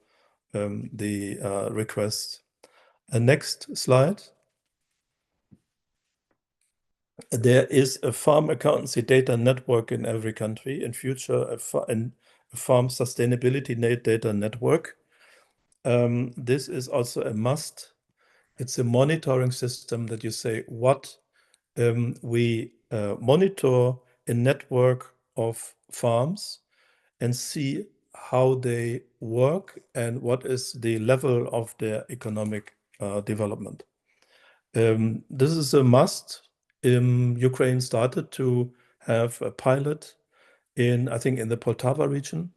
the request. Next slide. There is a farm accountancy data network in every country. In future, a farm sustainability data network. This is also a must. It's a monitoring system that you say what we monitor a network of farms and see how they work and what is the level of their economic development. This is a must. Ukraine started to have a pilot I think, in the Poltava region,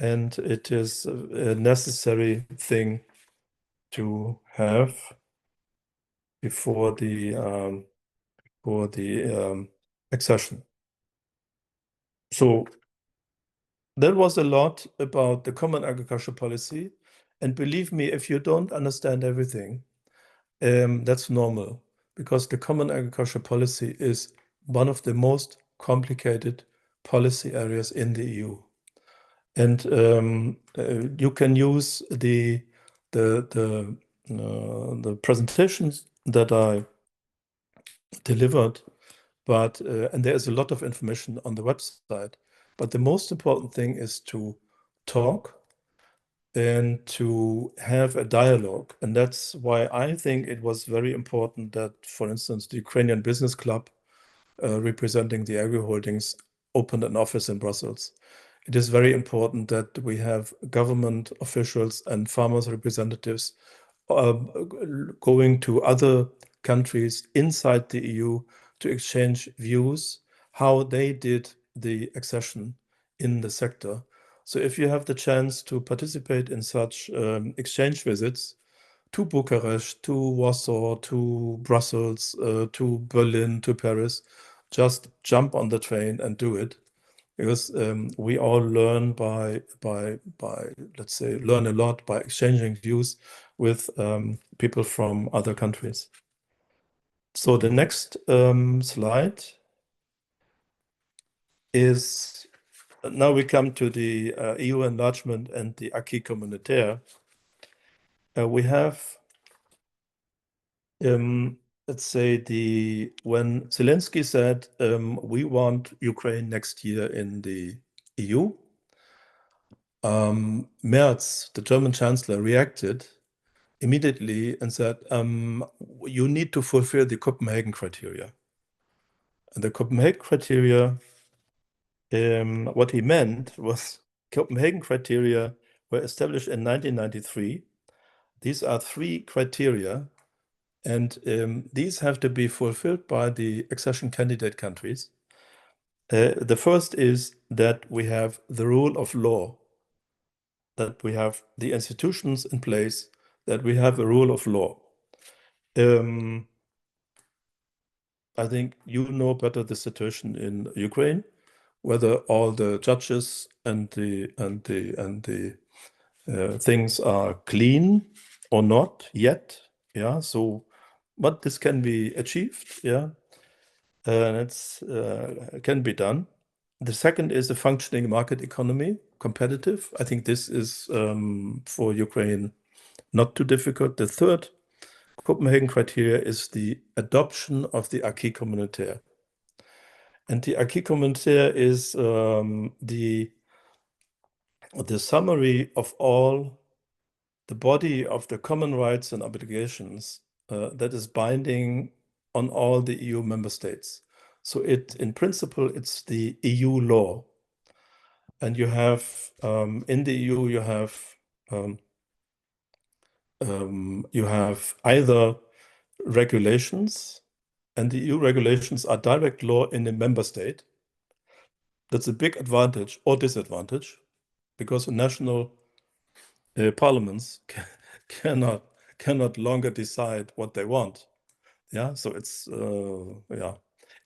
and it is a necessary thing to have before the accession. So that was a lot about the common agricultural policy, and believe me, if you don't understand everything, that's normal, because the common agricultural policy is one of the most complicated policy areas in the EU. And you can use the presentations that I delivered, but and there is a lot of information on the website. But the most important thing is to talk and to have a dialogue. And that's why I think it was very important that, for instance, the Ukrainian Business Club representing the agri holdings opened an office in Brussels. It is very important that we have government officials and farmers representatives going to other countries inside the EU to exchange views, how they did the accession in the sector. So if you have the chance to participate in such exchange visits to Bucharest, to Warsaw, to Brussels, to Berlin, to Paris, just jump on the train and do it. Because we all learn by let's say, learn a lot by exchanging views with people from other countries. So the next slide is, now we come to the EU enlargement and the acquis communautaire. We have, let's say, when Zelensky said, we want Ukraine next year in the EU, Merz, the German chancellor, reacted immediately and said, you need to fulfill the Copenhagen criteria. And the Copenhagen criteria, what he meant was Copenhagen criteria were established in 1993. These are 3 criteria, and these have to be fulfilled by the accession candidate countries. The first is that we have the rule of law, that we have the institutions in place, that we have a rule of law. I think you know better the situation in Ukraine, whether all the judges and the things are clean or not yet. Yeah, so but this can be achieved. Yeah, it's can be done. The second is a functioning market economy, competitive. I think this is for Ukraine not too difficult. The third Copenhagen criteria is the adoption of the acquis communautaire. And the acquis communautaire is the summary of all the body of the common rights and obligations that is binding on all the EU member states. So in principle, it's the EU law. And you have, in the EU, you have either regulations, and the EU regulations are direct law in the member state. That's a big advantage or disadvantage, because national parliaments cannot longer decide what they want. Yeah, so it's yeah,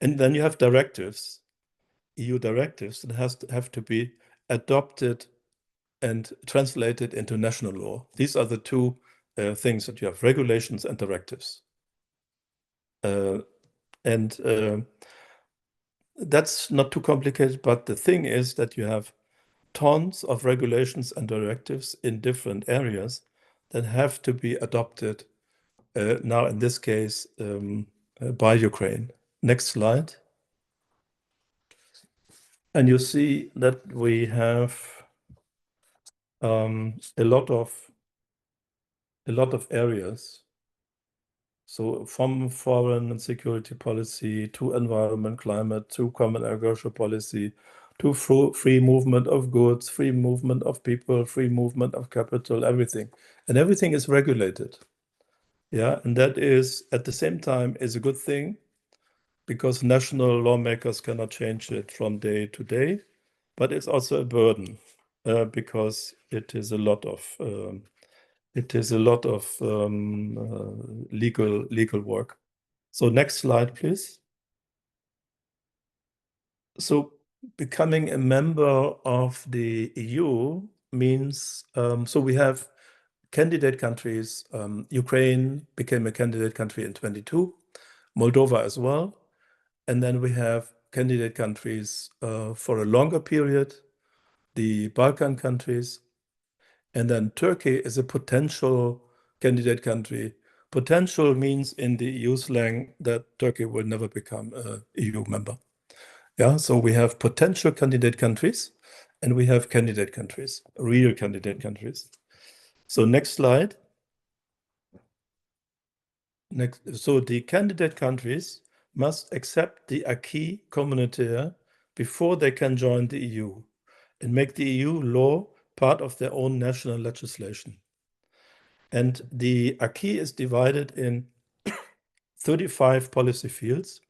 and then you have directives, EU directives that have to be adopted and translated into national law. These are the 2 things that you have: regulations and directives. That's not too complicated, but the thing is that you have tons of regulations and directives in different areas that have to be adopted now, in this case, by Ukraine. Next slide. And you see that we have a lot of areas. So from foreign and security policy to environment, climate, to common agricultural policy, to free movement of goods, free movement of people, free movement of capital, everything. And everything is regulated. Yeah, and that is, at the same time, is a good thing, because national lawmakers cannot change it from day to day, but it's also a burden, because it is a lot of legal work. So next slide, please. So becoming a member of the EU means, so we have candidate countries. Ukraine became a candidate country in 2022, Moldova as well. And then we have candidate countries for a longer period, the Balkan countries. And then Turkey is a potential candidate country. Potential means in the EU slang that Turkey will never become an EU member. Yeah, so we have potential candidate countries, and we have candidate countries, real candidate countries. So next slide. So the candidate countries must accept the acquis communautaire before they can join the EU and make the EU law part of their own national legislation. And the acquis is divided in 35 policy fields,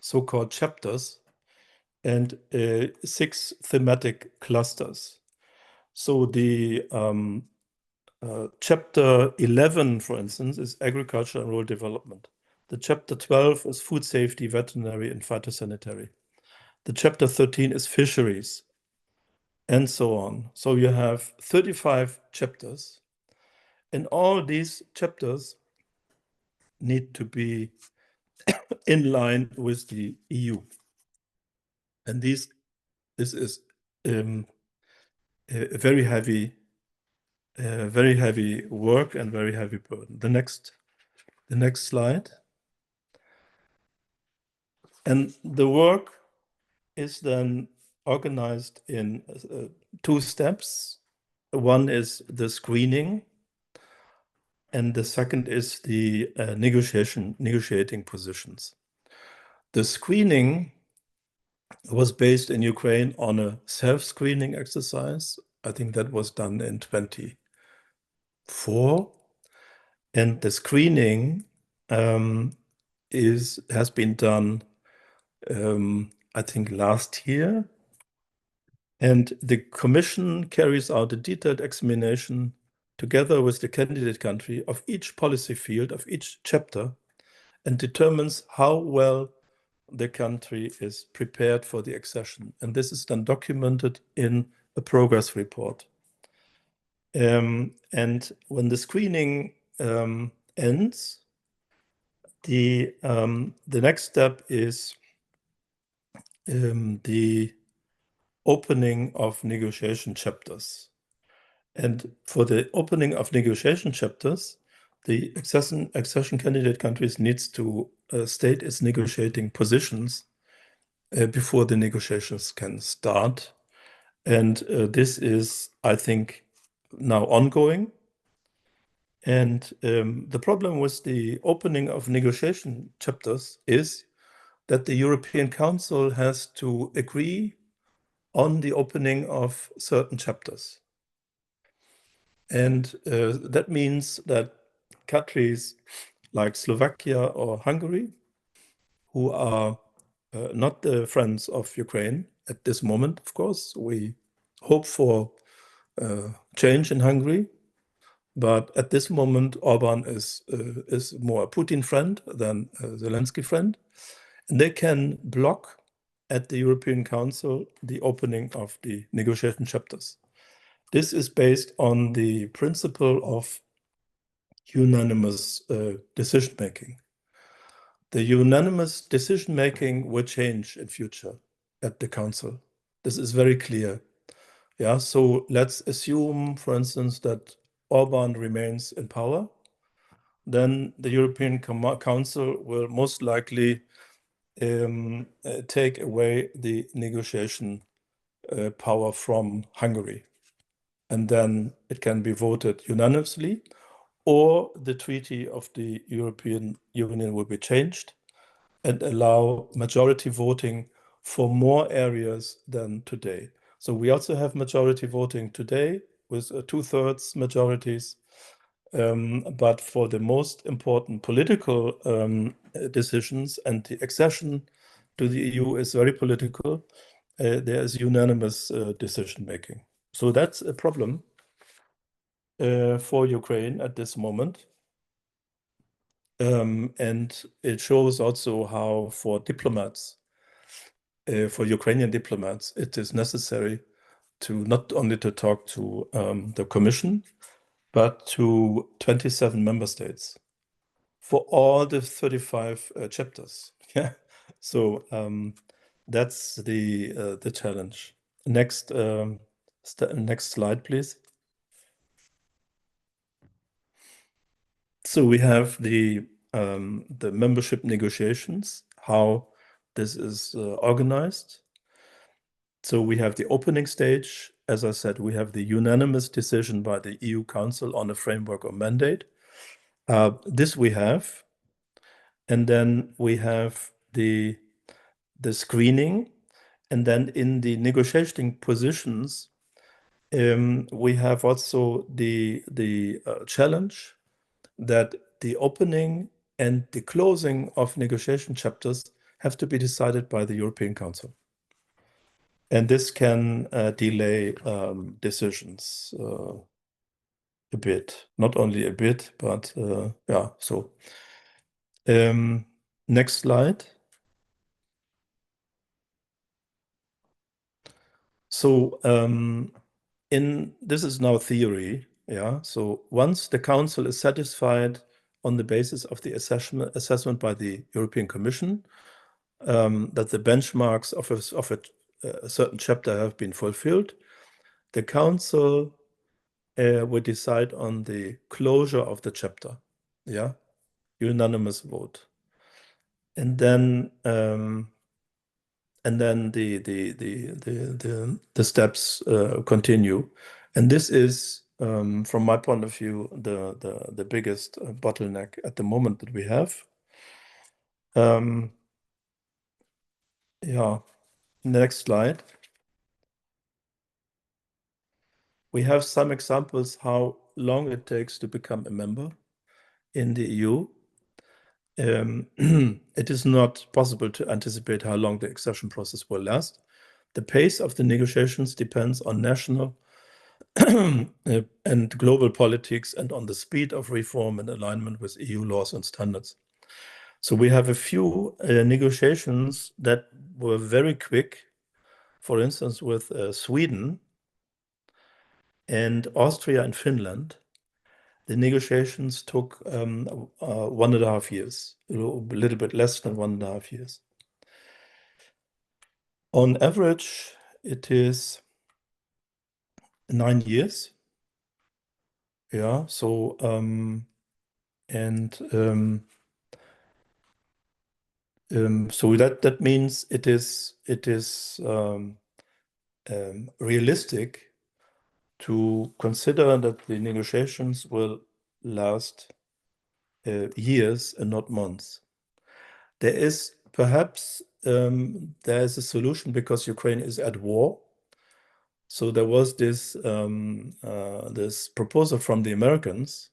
so-called chapters, and 6 thematic clusters. So the chapter 11, for instance, is agriculture and rural development. The chapter 12 is food safety, veterinary, and phytosanitary. The chapter 13 is fisheries, and so on. So you have 35 chapters, and all these chapters need to be in line with the EU. And this is a very heavy work and very heavy burden. The next slide. And the work is then organized in 2 steps. One is the screening, and the second is the negotiating positions. The screening was based in Ukraine on a self-screening exercise. I think that was done in 2024. And the screening has been done, I think, last year. And the Commission carries out a detailed examination together with the candidate country of each policy field, of each chapter, and determines how well the country is prepared for the accession. And this is then documented in a progress report. And when the screening ends, the next step is the opening of negotiation chapters. And for the opening of negotiation chapters, the accession candidate countries needs to state its negotiating positions before the negotiations can start. And this is, I think, now ongoing. And the problem with the opening of negotiation chapters is that the European Council has to agree on the opening of certain chapters. And that means that countries like Slovakia or Hungary, who are not the friends of Ukraine at this moment, of course, we hope for change in Hungary, but at this moment Orban is more a Putin friend than a Zelensky friend, and they can block at the European Council the opening of the negotiation chapters. This is based on the principle of unanimous decision-making. The unanimous decision-making will change in future at the Council. This is very clear. Yeah, so let's assume, for instance, that Orban remains in power. Then the European Council will most likely take away the negotiation power from Hungary. And then it can be voted unanimously, or the treaty of the European Union will be changed and allow majority voting for more areas than today. So we also have majority voting today with 2/3 majorities. But for the most important political decisions, and the accession to the EU is very political, there is unanimous decision-making. So that's a problem for Ukraine at this moment. And it shows also how for diplomats, for Ukrainian diplomats, it is necessary to not only to talk to the Commission, but to 27 member states for all the 35 chapters. Yeah, so that's the challenge. Next slide, please. So we have the membership negotiations, how this is organized. So we have the opening stage. As I said, we have the unanimous decision by the EU Council on a framework or mandate. This we have. And then we have the screening. And then in the negotiating positions, we have also the challenge that the opening and the closing of negotiation chapters have to be decided by the European Council. And this can delay decisions a bit, not only a bit, but yeah, so. Next slide. So this is now theory, yeah. So once the Council is satisfied on the basis of the assessment by the European Commission that the benchmarks of a certain chapter have been fulfilled, the Council would decide on the closure of the chapter, yeah, unanimous vote, and then the steps continue, and this is from my point of view the biggest bottleneck at the moment that we have. Yeah, next slide. We have some examples how long it takes to become a member in the EU. It is not possible to anticipate how long the accession process will last. The pace of the negotiations depends on national and global politics and on the speed of reform and alignment with EU laws and standards. So we have a few negotiations that were very quick, for instance, with Sweden and Austria and Finland. The negotiations took 1.5 years, a little bit less than 1.5 years. On average, it is 9 years. Yeah, so so that means it is realistic to consider that the negotiations will last years and not months. There is perhaps there is a solution because Ukraine is at war. So there was this this proposal from the Americans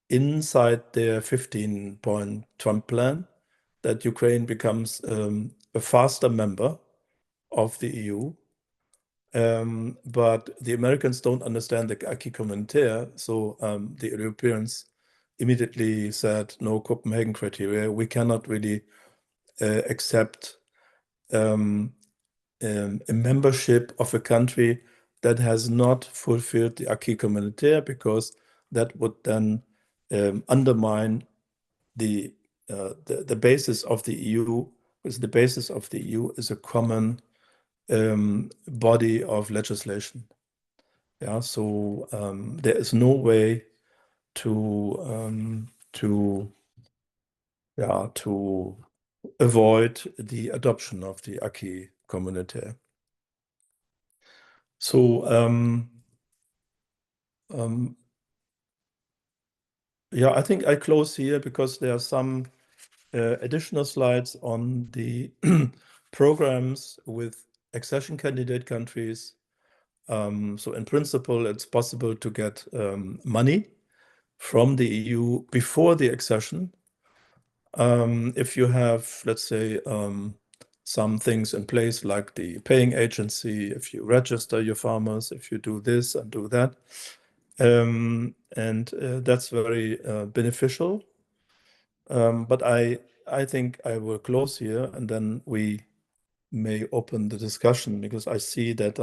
inside their 15-point Trump plan that Ukraine becomes a faster member of the EU. But the Americans don't understand the acquis communautaire, so the Europeans immediately said, no Copenhagen criteria, we cannot really accept a membership of a country that has not fulfilled the acquis communautaire, because that would then undermine the basis of the EU, because the basis of the EU is a common body of legislation. Yeah, so there is no way to avoid the adoption of the acquis communautaire. So yeah, I think I close here because there are some additional slides on the programs with accession candidate countries. So in principle, it's possible to get money from the EU before the accession. If you have, let's say, some things in place like the paying agency, if you register your farmers, if you do this and do that. And that's very beneficial. But I think I will close here and then we may open the discussion, because I see that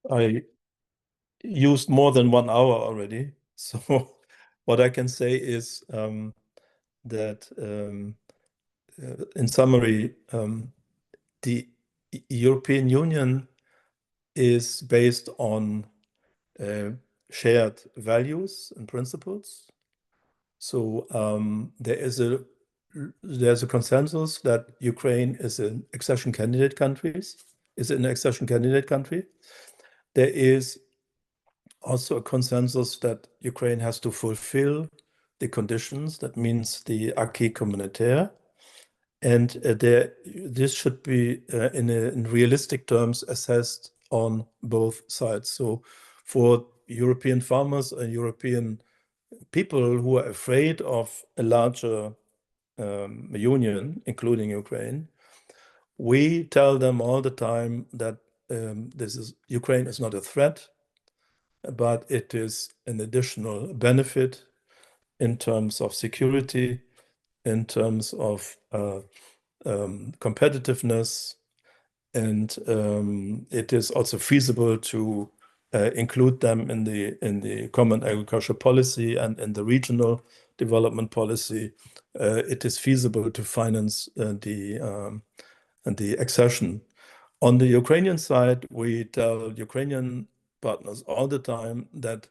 I used more than 1 hour already. So what I can say is that in summary, the European Union is based on shared values and principles. So there's a consensus that Ukraine is an accession candidate country. There is also a consensus that Ukraine has to fulfill the conditions. That means the acquis communautaire, and this should be in realistic terms assessed on both sides. So for European farmers and European people who are afraid of a larger union, including Ukraine, we tell them all the time that Ukraine is not a threat, but it is an additional benefit in terms of security, in terms of competitiveness, and it is also feasible to include them in the common agricultural policy and in the regional development policy. It is feasible to finance the accession. On the Ukrainian side, we tell Ukrainian partners all the time that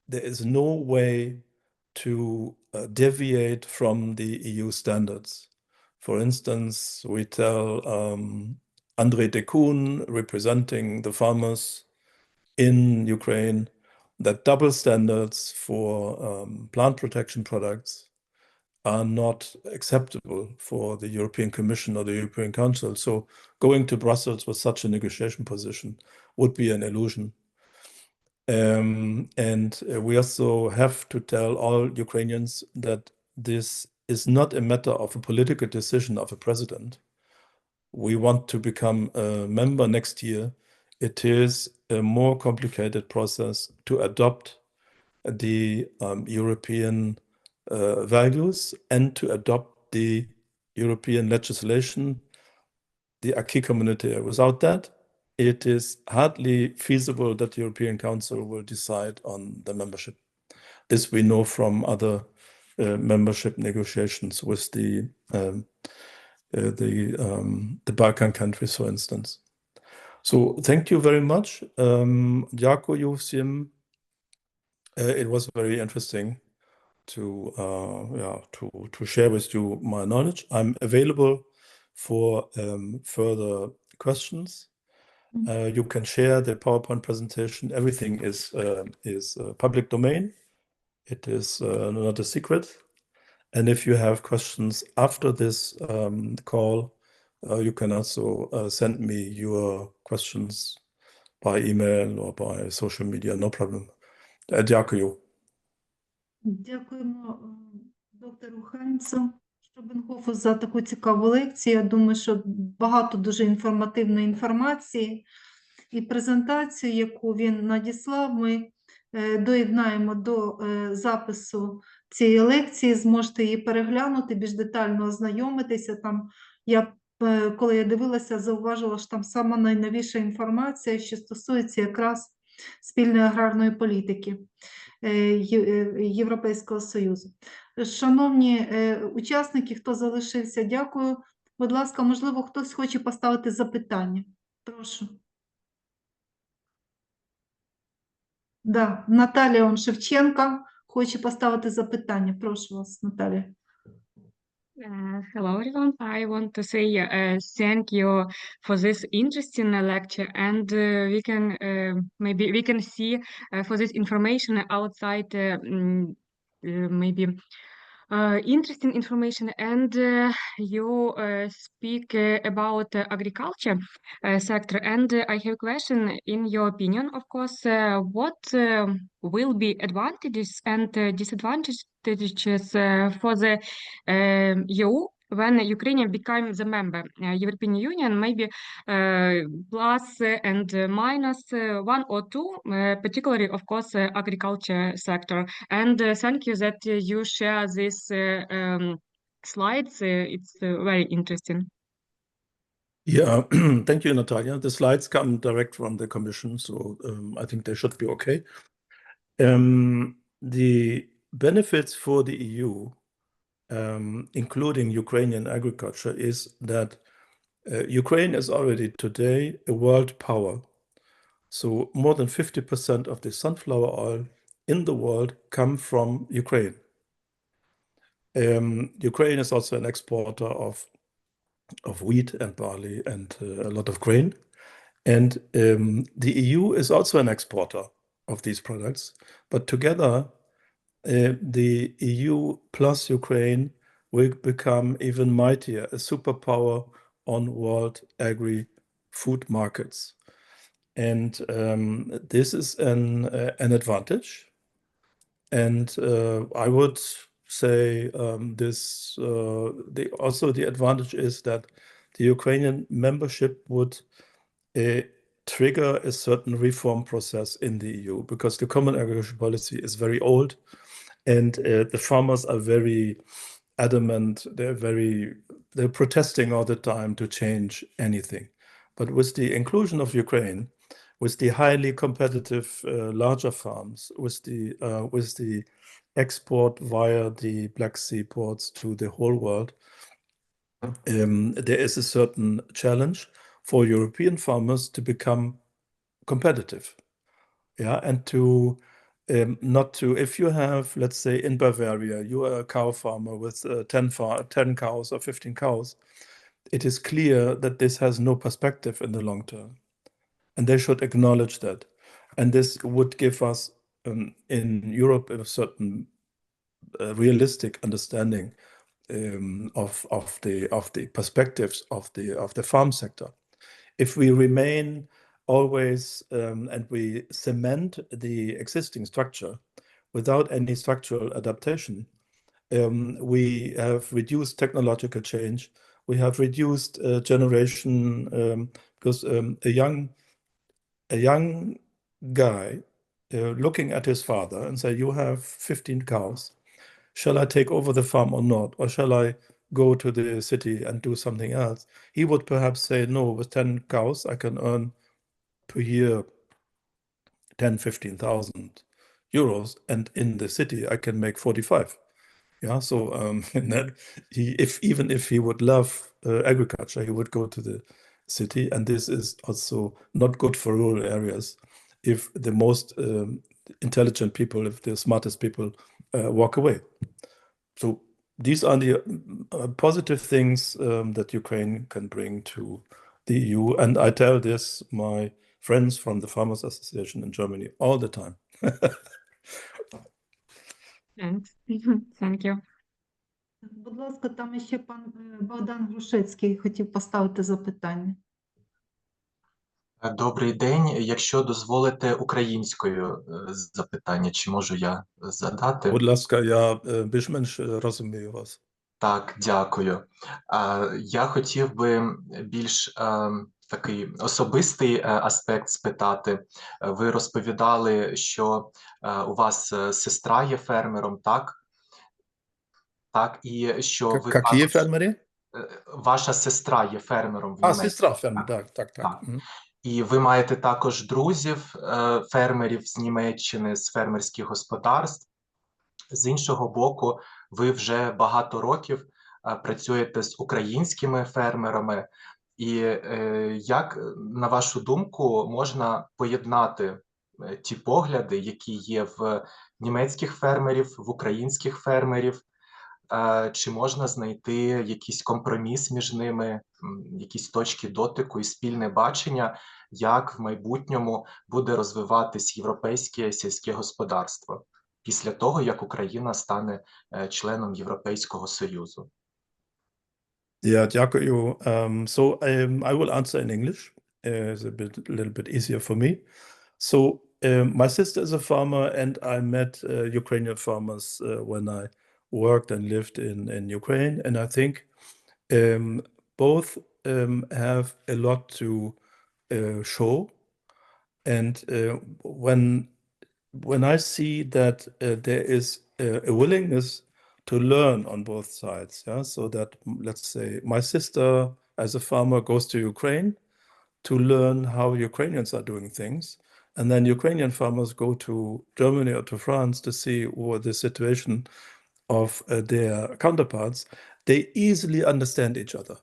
there is no way to deviate from the EU standards. For instance, we tell Andrei Dekun, representing the farmers in Ukraine, that double standards for plant protection products are not acceptable for the European Commission or the European Council. So going to Brussels with such a negotiation position would be an illusion. We also have to tell all Ukrainians that this is not a matter of a political decision of a president. We want to become a member next year. It is a more complicated process to adopt the European values and to adopt the European legislation, the acquis communautaire. Without that, it is hardly feasible that the European Council will decide on the membership. This we know from other membership negotiations with the Balkan countries, for instance. So thank you very much. Дякую всім. It was very interesting to share with you my knowledge. I'm available for further questions. You can share the PowerPoint presentation. Everything is public domain. It is not a secret. And if you have questions after this call, you can also send me your questions by email or by social media. No problem. Дякую. Дякуємо доктору Хайнцу Штрубенхофу за таку цікаву лекцію. Я думаю, що багато дуже інформативної інформації і презентацію, яку він надіслав, ми доєднаємо до запису цієї лекції, зможете її переглянути, більш детально ознайомитися. Там коли я дивилася, зауважила, що там сама найновіша інформація, що стосується якраз спільної аграрної політики Європейського Союзу. Шановні учасники, хто залишився, дякую. Будь ласка, можливо, хтось хоче поставити запитання. Прошу. Да, Наталія Шевченка хоче поставити запитання. Прошу вас, Наталія. Hello everyone. I want to say thank you for this interesting lecture, and maybe we can see for this information outside maybe interesting information, and you speak about agriculture sector, and I have a question. In your opinion, of course, what will be advantages and disadvantages for the EU when Ukraine becomes a member European Union? Maybe plus and minus one or two, particularly of course agriculture sector. And thank you that you share these slides. It's very interesting. Yeah, thank you, Natalia. The slides come direct from the Commission, so I think they should be okay. The benefits for the EU, including Ukrainian agriculture, is that Ukraine is already today a world power. So more than 50% of the sunflower oil in the world come from Ukraine. Ukraine is also an exporter of wheat and barley and a lot of grain. And the EU is also an exporter of these products. But together, the EU plus Ukraine will become even mightier, a superpower on world agri-food markets. And this is an advantage. And I would say also the advantage is that the Ukrainian membership would trigger a certain reform process in the EU, because the common agricultural policy is very old, and the farmers are very adamant. They're protesting all the time to change anything. But with the inclusion of Ukraine, with the highly competitive larger farms, with the export via the Black Sea ports to the whole world, there is a certain challenge for European farmers to become competitive. Yeah, and to not to, if you have, let's say in Bavaria, you are a cow farmer with 10 cows or 15 cows, it is clear that this has no perspective in the long term. And they should acknowledge that. And this would give us in Europe a certain realistic understanding of the perspectives of the farm sector. If we remain always and we cement the existing structure without any structural adaptation, we have reduced technological change. We have reduced generation because a young guy looking at his father and say, "You have 15 cows. Shall I take over the farm or not? Or shall I go to the city and do something else?" He would perhaps say, "No, with 10 cows, I can earn per year 10, 15,000 euros. And in the city, I can make 45. Yeah, so and that even if he would love agriculture, he would go to the city. And this is also not good for rural areas if the most intelligent people, if the smartest people walk away. So these are the positive things that Ukraine can bring to the EU. And I tell this my friends from the Farmers Association in Germany all the time. Thanks. Thank you. Будь ласка, там ще пан Богдан Грушецький хотів поставити запитання. Добрий день. Якщо дозволите українською запитання, чи можу я задати? Будь ласка, я більш-менш розумію вас. Так, дякую. Я хотів би більш такий особистий аспект спитати. Ви розповідали, що у вас сестра є фермером, так? Так, і що ви Які є фермери? Ваша сестра є фермером в Німеччині. Сестра фермер, так. І ви маєте також друзів, фермерів з Німеччини, з фермерських господарств. З іншого боку, ви вже багато років працюєте з українськими фермерами. І як, на вашу думку, можна поєднати ті погляди, які є в німецьких фермерів, в українських фермерів? Чи можна знайти якийсь компроміс між ними, якісь точки дотику і спільне бачення, як в майбутньому буде розвиватись європейське сільське господарство після того, як Україна стане членом Європейського Союзу? Yeah, дякую. So I will answer in English. It's a little bit easier for me. So my sister is a farmer, and I met Ukrainian farmers when I worked and lived in Ukraine, and I think both have a lot to show. And when I see that there is a willingness to learn on both sides, yeah, so that, let's say, my sister as a farmer goes to Ukraine to learn how Ukrainians are doing things, and then Ukrainian farmers go to Germany or to France to see what the situation of their counterparts, they easily understand each other.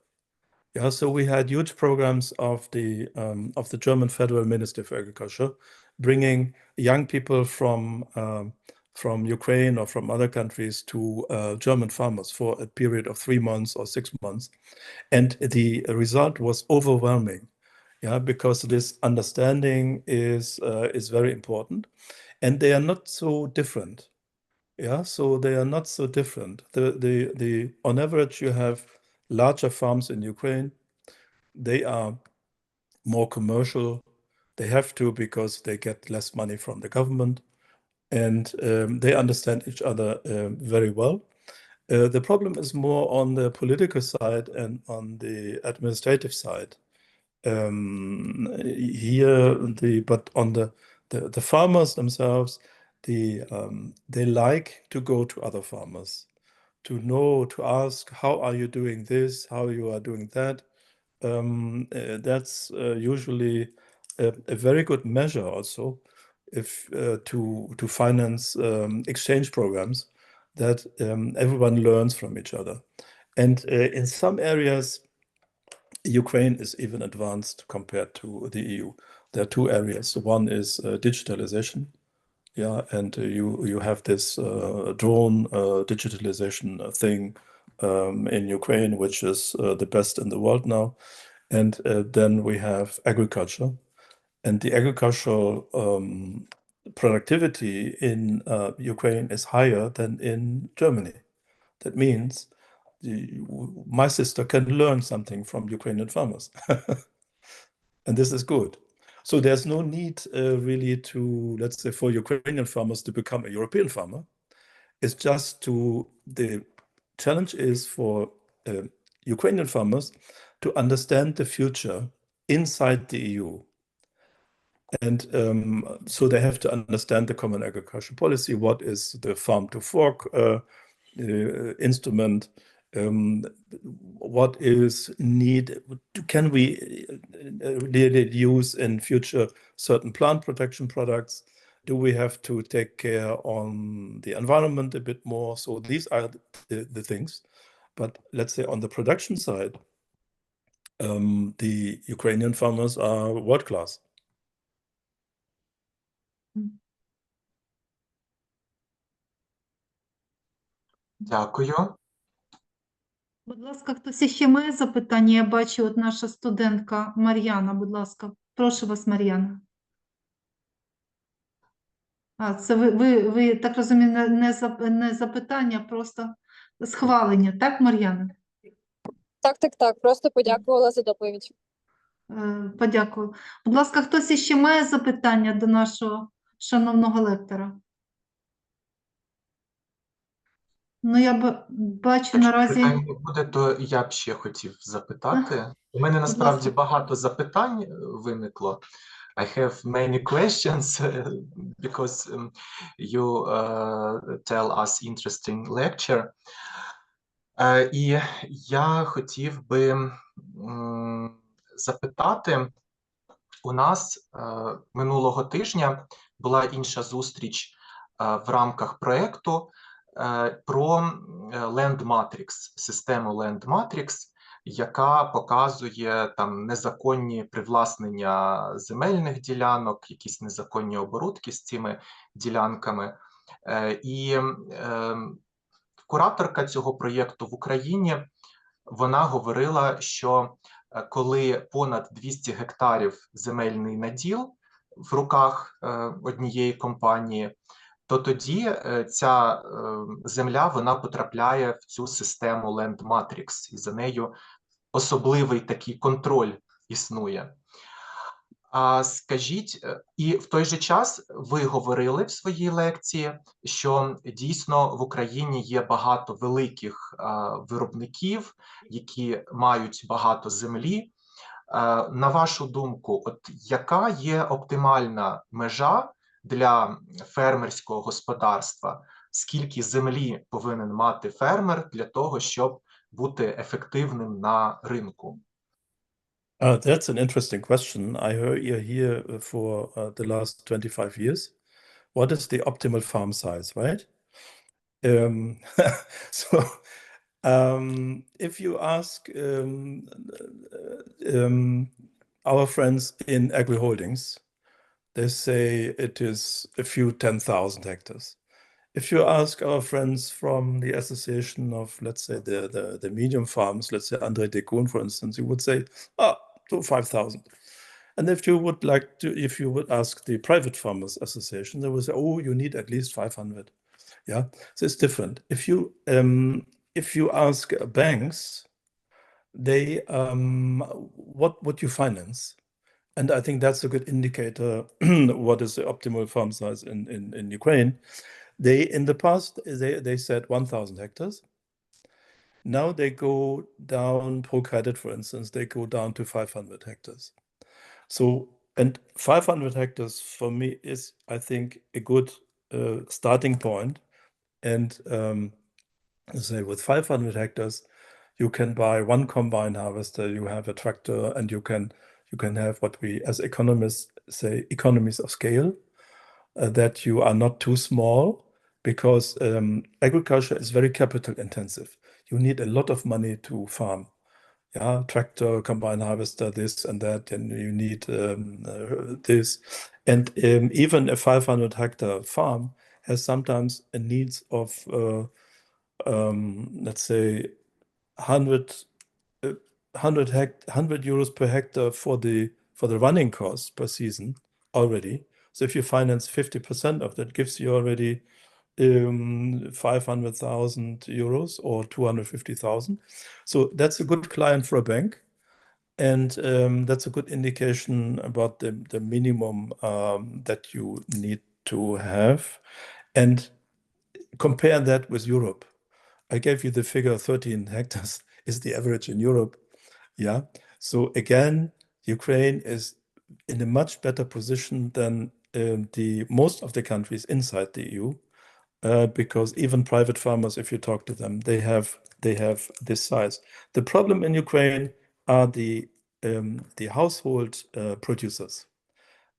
Yeah, so we had huge programs of the German Federal Ministry of Agriculture, bringing young people from Ukraine or from other countries to German farmers for a period of 3 months or 6 months, and the result was overwhelming. Yeah, because this understanding is very important, and they are not so different. Yeah, so they are not so different. On average, you have larger farms in Ukraine. They are more commercial. They have to because they get less money from the government, and they understand each other very well. The problem is more on the political side and on the administrative side. But on the farmers themselves, they like to go to other farmers, to ask, how are you doing this, how you are doing that. That's usually a very good measure also if to finance exchange programs that everyone learns from each other. And in some areas, Ukraine is even advanced compared to the EU. There are two areas. One is digitalization. Yeah, and you have this drone digitalization thing in Ukraine, which is the best in the world now. And then we have agriculture. And the agricultural productivity in Ukraine is higher than in Germany. That means my sister can learn something from Ukrainian farmers. And this is good. So there's no need really to, let's say, for Ukrainian farmers to become a European farmer. It's just the challenge is for Ukrainian farmers to understand the future inside the EU. And so they have to understand the common agricultural policy. What is the farm to fork instrument? What is needed? Can we really use in future certain plant protection products? Do we have to take care on the environment a bit more? So these are the things. But let's say on the production side, the Ukrainian farmers are world class. Дякую. Будь ласка, хтось іще має запитання? Я бачу, от наша студентка Мар'яна, будь ласка. Прошу вас, Мар'яна. А, це ви так розумію, не запитання, просто схвалення, так, Мар'яна? Так. Просто подякувала за доповідь. Подякую. Будь ласка, хтось іще має запитання до нашого шановного лектора? Ну, я бачу наразі... Питань не буде, то я б ще хотів запитати. У мене насправді багато запитань виникло. I have many questions because you tell us interesting lecture. І я хотів би запитати, у нас минулого тижня була інша зустріч в рамках проєкту про Land Matrix, систему Land Matrix, яка показує там незаконні привласнення земельних ділянок, якісь незаконні оборудки з цими ділянками. І кураторка цього проєкту в Україні, вона говорила, що коли понад 200 гектарів земельний наділ в руках однієї компанії, то тоді ця земля, вона потрапляє в цю систему Land Matrix, і за нею особливий такий контроль існує. А скажіть, і в той же час ви говорили в своїй лекції, що дійсно в Україні є багато великих виробників, які мають багато землі. На вашу думку, от яка є оптимальна межа для фермерського господарства? Скільки землі повинен мати фермер для того, щоб бути ефективним на ринку? That's an interesting question. I heard you here for the last 25 years. What is the optimal farm size, right? So if you ask our friends in agri-holdings, they say it is a few 10,000 hectares. If you ask our friends from the association of, let's say, the medium farms, let's say André Decon, for instance, you would say, to 5,000. And if you would ask the private farmers association, they would say, oh, you need at least 500. Yeah, so it's different. If you ask banks, they what would you finance? and I think that's a good indicator what is the optimal farm size in Ukraine. In the past, they said 1,000 hectares. Now they go down, pro credit, for instance, they go down to 500 hectares. So, and 500 hectares for me is, I think, a good starting point. And say with 500 hectares, you can buy one combine harvester, you have a tractor, and you can have what we as economists say economies of scale, that you are not too small, because agriculture is very capital intensive. You need a lot of money to farm. Yeah, tractor, combine harvester, this and that, and you need this. And even a 500 hectare farm has sometimes a needs of, let's say, 100 euros per hectare for the running costs per season already. So if you finance 50% of that, gives you already 500,000 euros or 250,000. So that's a good client for a bank. And that's a good indication about the minimum that you need to have. And compare that with Europe. I gave you the figure 13 hectares is the average in Europe. Yeah. So again, Ukraine is in a much better position than most of the countries inside the EU. Because even private farmers, if you talk to them, they have this size. The problem in Ukraine are the household producers.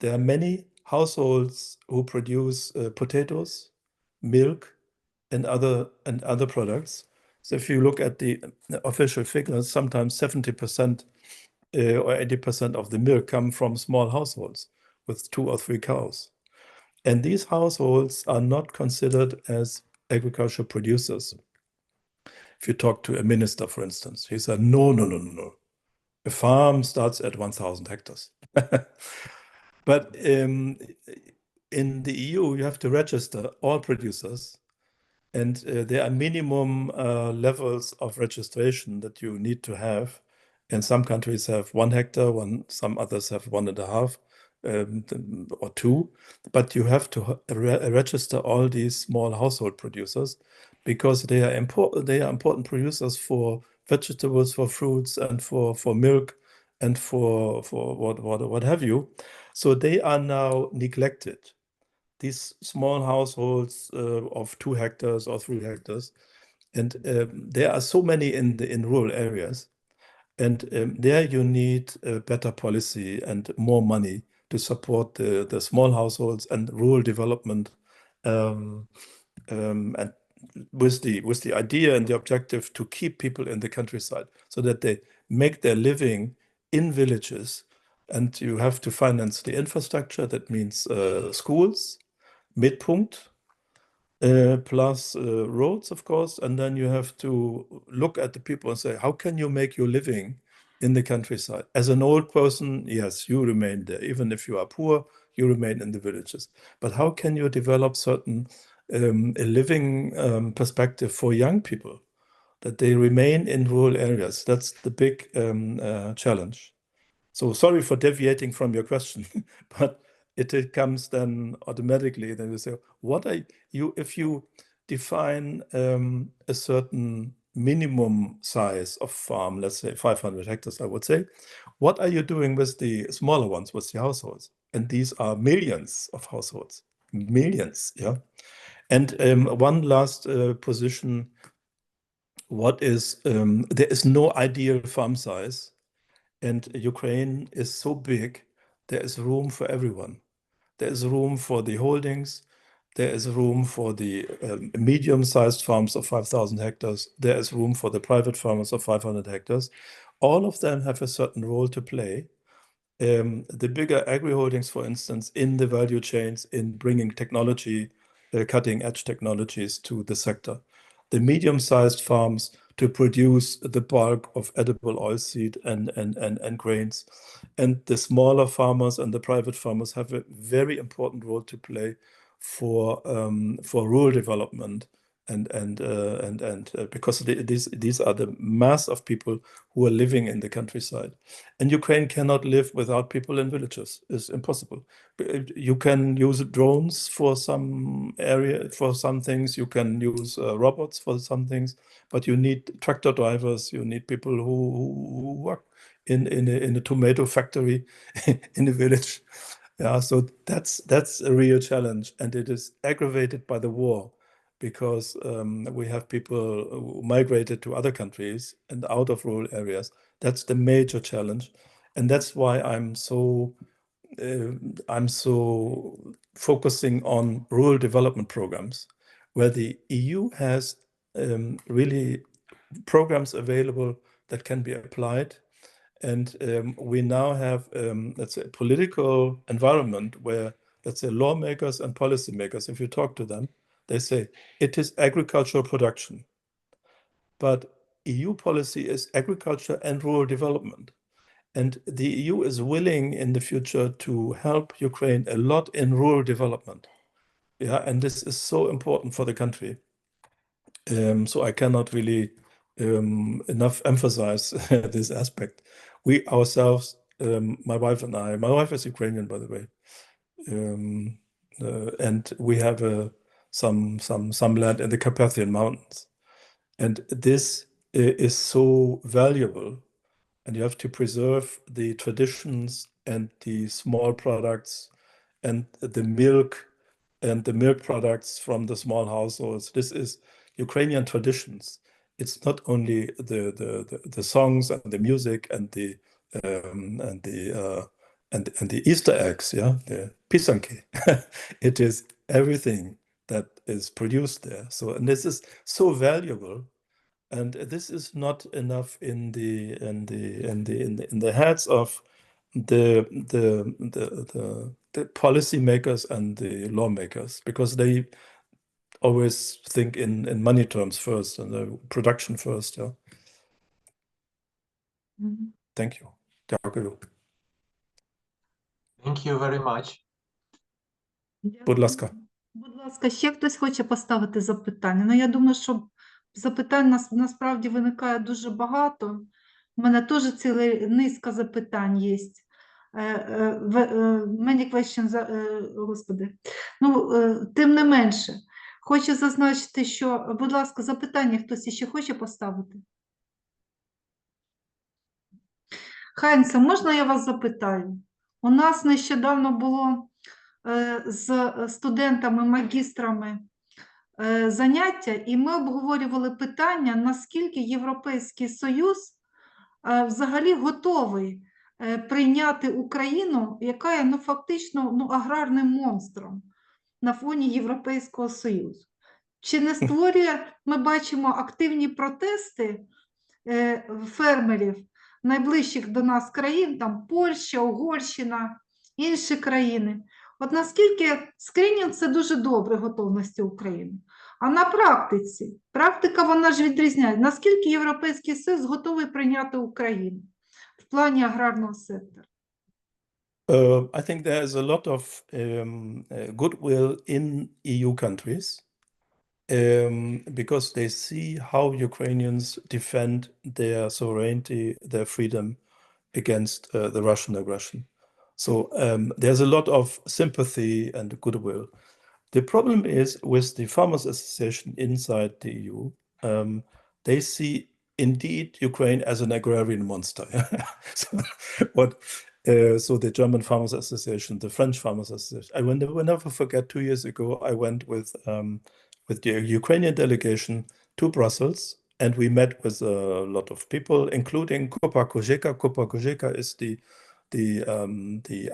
There are many households who produce potatoes, milk, and other products. So if you look at the official figures, sometimes 70% or 80% of the milk come from small households with 2 or 3 cows. And these households are not considered as agricultural producers. If you talk to a minister, for instance, he said, no. A farm starts at 1,000 hectares. But in the EU, you have to register all producers. And there are minimum levels of registration that you need to have. And some countries have 1 hectare, some others have 1.5. Or 2, but you have to register all these small household producers, because they are important producers for vegetables, for fruits, and for milk, and for what have you. So they are now neglected. These small households of 2 hectares or 3 hectares, and there are so many in rural areas, and there you need a better policy and more money to support the small households and rural development, and with the idea and the objective to keep people in the countryside so that they make their living in villages. And you have to finance the infrastructure. That means schools, Midpunkt, plus roads, of course. And then you have to look at the people and say, how can you make your living in the countryside? As an old person, yes, you remain there. Even if you are poor, you remain in the villages. But how can you develop certain a living perspective for young people, that they remain in rural areas? That's the big challenge. So sorry for deviating from your question, but it comes then automatically. Then you say, what are you, if you define a certain minimum size of farm, let's say 500 hectares, I would say, what are you doing with the smaller ones, with the households? And these are millions of households, millions, yeah. And one last position, what is, there is no ideal farm size, and Ukraine is so big, there is room for everyone. There is room for the holdings. There is room for the medium-sized farms of 5,000 hectares. There is room for the private farmers of 500 hectares. All of them have a certain role to play. The bigger agri-holdings, for instance, in the value chains, in bringing technology, cutting-edge technologies to the sector. The medium-sized farms to produce the bulk of edible oilseed and grains. And the smaller farmers and the private farmers have a very important role to play for rural development because these are the mass of people who are living in the countryside, and Ukraine cannot live without people in villages. It's impossible. You can use drones for some things. You can use robots for some things, but you need tractor drivers. You need people who work in a tomato factory in a village. Yeah, so that's a real challenge, and it is aggravated by the war, because we have people who migrated to other countries and out of rural areas. That's the major challenge, and that's why I'm so focusing on rural development programs, where the EU has really programs available that can be applied. And we now have, let's say, a political environment where, let's say, lawmakers and policymakers, if you talk to them, they say it is agricultural production. But EU policy is agriculture and rural development. And the EU is willing in the future to help Ukraine a lot in rural development. Yeah, and this is so important for the country. So I cannot really enough emphasize this aspect. We ourselves, my wife and I, my wife is Ukrainian, by the way, and we have some land in the Carpathian Mountains, and this is so valuable, and you have to preserve the traditions and the small products and the milk products from the small households. This is Ukrainian traditions. It's not only the songs and the music and the Easter eggs, yeah, the pisanki. It is everything that is produced there. So, and this is so valuable, and this is not enough in the heads of the policymakers and the lawmakers, because they always think in money terms first and the production first. Yeah. Thank you. Дякую. Thank you very much. Будь ласка. Будь ласка, ще хтось хоче поставити запитання? Ну, я думаю, що запитань насправді виникає дуже багато. У мене теж ціла низка запитань є. Many questions, господи. Ну, тим не менше, хочу зазначити, що, будь ласка, запитання хтось ще хоче поставити? Хайнца, можна я вас запитаю? У нас нещодавно було з студентами, магістрами заняття, і ми обговорювали питання, наскільки Європейський Союз взагалі готовий прийняти Україну, яка є фактично аграрним монстром на фоні Європейського Союзу. Чи не створює, ми бачимо активні протести фермерів найближчих до нас країн, там Польща, Угорщина, інші країни. От наскільки скринінг – це дуже добре готовності України. А на практиці, практика вона ж відрізняє, наскільки Європейський Союз готовий прийняти Україну в плані аграрного сектору? I think there is a lot of goodwill in EU countries because they see how Ukrainians defend their sovereignty, their freedom against the Russian aggression. So there's a lot of sympathy and goodwill. The problem is with the Farmers Association inside the EU, they see indeed Ukraine as an agrarian monster. So the German Farmers Association, the French Farmers Association. I will never forget 2 years ago, I went with the Ukrainian delegation to Brussels, and we met with a lot of people, including Kopa Kozheka. Kopa Kozheka is the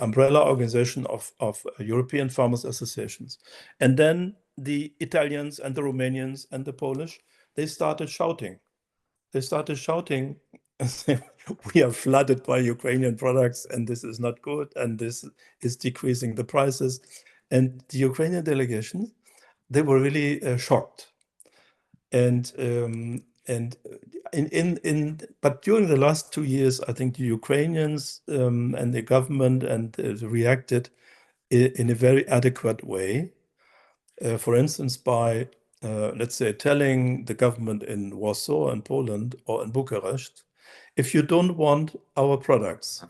umbrella organization of European farmers associations. And then the Italians and the Romanians and the Polish, they started shouting. They started shouting, we are flooded by Ukrainian products and this is not good and this is decreasing the prices. And the Ukrainian delegation, they were really shocked. But during the last 2 years, I think the Ukrainians and the government reacted in a very adequate way. For instance, by let's say, telling the government in Warsaw and Poland or in Bucharest, if you don't want our products,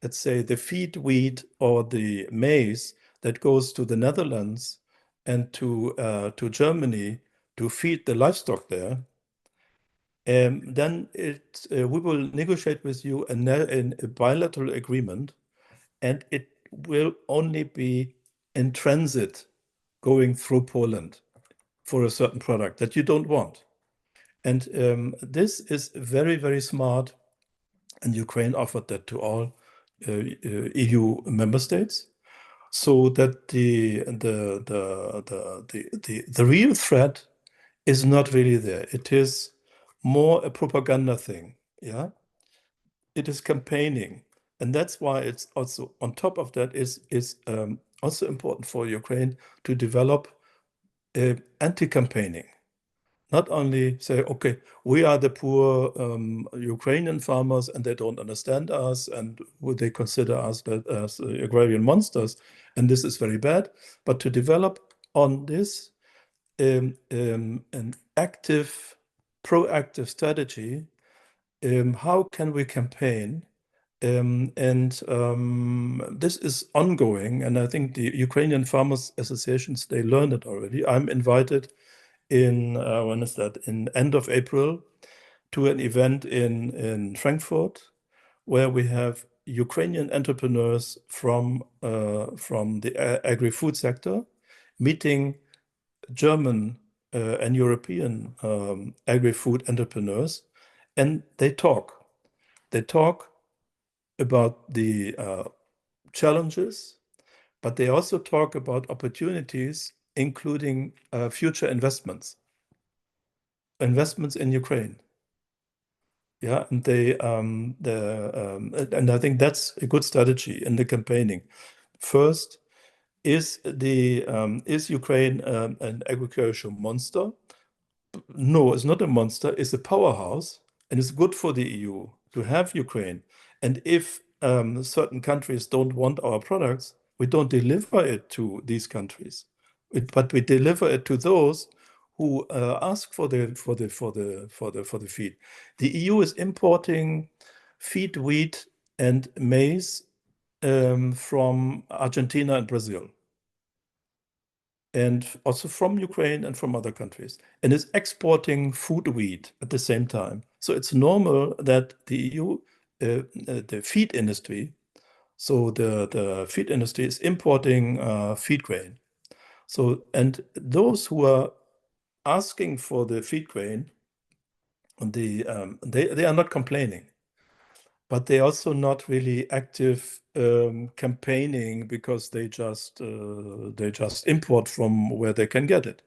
let's say the feed wheat or the maize that goes to the Netherlands and to Germany to feed the livestock there, then we will negotiate with you a bilateral agreement, and it will only be in transit going through Poland for a certain product that you don't want. And this is very, very smart, and Ukraine offered that to all EU member states, so that the real threat is not really there. It is more a propaganda thing, yeah? It is campaigning, and that's why it's also, on top of that, is also important for Ukraine to develop anti-campaigning. Not only say, okay, we are the poor Ukrainian farmers and they don't understand us and they consider us as agrarian monsters, and this is very bad, but to develop on this an active, proactive strategy. How can we campaign? This is ongoing, and I think the Ukrainian Farmers Associations, they learned it already. I'm invited in, when is that? In end of April to an event in Frankfurt, where we have Ukrainian entrepreneurs from the agri-food sector meeting German and European agri-food entrepreneurs, and they talk. They talk about the challenges, but they also talk about opportunities, including future investments in Ukraine. Yeah, and and I think that's a good strategy in the campaigning. First, is Ukraine an agricultural monster? No, it's not a monster. It's a powerhouse, and it's good for the EU to have Ukraine. And if certain countries don't want our products, we don't deliver it to these countries, but we deliver it to those who ask for the feed. The EU is importing feed wheat and maize from Argentina and Brazil, and also from Ukraine and from other countries, and is exporting food wheat at the same time. So it's normal that the EU, the feed industry, so the feed industry is importing feed grain. So, and those who are asking for the feed grain, they are not complaining, but they also not really active campaigning, because they just import from where they can get it.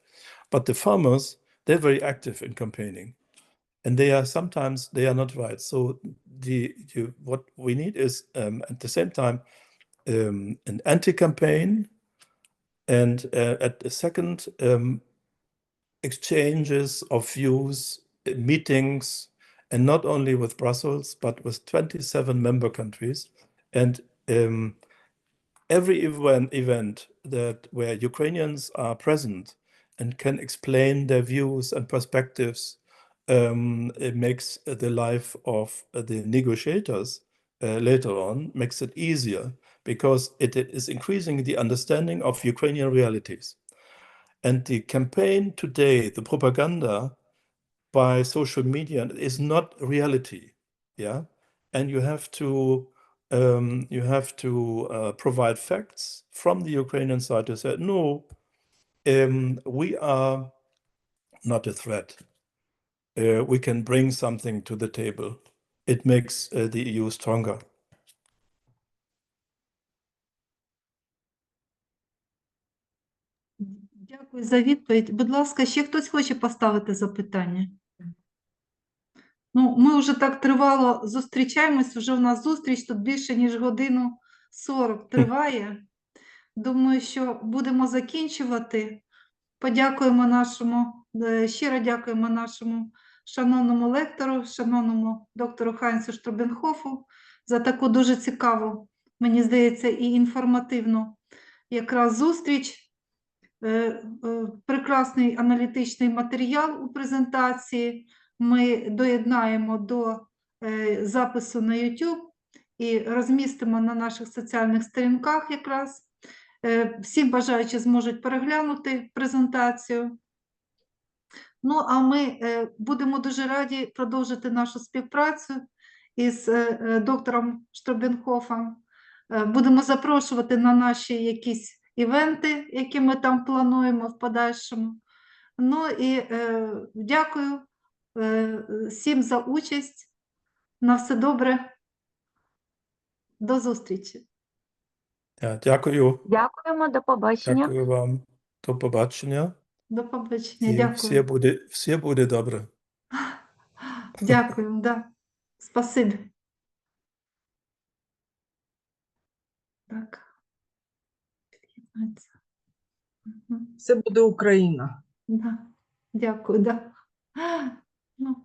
But the farmers, they're very active in campaigning, and they are sometimes not right. So what we need is at the same time an anti-campaign, and at the second exchanges of views, meetings, and not only with Brussels, but with 27 member countries. And every event where Ukrainians are present and can explain their views and perspectives, it makes the life of the negotiators later on, makes it easier, because it is increasing the understanding of Ukrainian realities. And the campaign today, the propaganda by social media, is not reality, yeah. And you have to provide facts from the Ukrainian side to say, no, we are not a threat. We can bring something to the table. It makes the EU stronger. Дякую за відповідь. Будь ласка, ще хтось хоче поставити запитання? Ну, ми вже так тривало зустрічаємось, вже у нас зустріч тут більше, ніж 1:40 триває. Думаю, що будемо закінчувати. Щиро дякуємо нашому шановному лектору, шановному доктору Хайнцу Штрубенхофу за таку дуже цікаву, мені здається, і інформативну якраз зустріч. прекрасний аналітичний матеріал у презентації. Ми доєднаємо до запису на YouTube і розмістимо на наших соціальних сторінках якраз. Всі бажаючі зможуть переглянути презентацію. Ну, а ми будемо дуже раді продовжити нашу співпрацю із доктором Штрубенхофом. Будемо запрошувати на наші якісь івенти, які ми там плануємо в подальшому. Ну і дякую всім за участь. На все добре. До зустрічі. Ja, дякую. Дякуємо, до побачення. Дякую вам. До побачення. До побачення. І Дякую. все буде добре. Дякую, да. Спасибі. Так. Під'єднується. Мгм. Це буде Україна. Да. Дякую, да. Ну.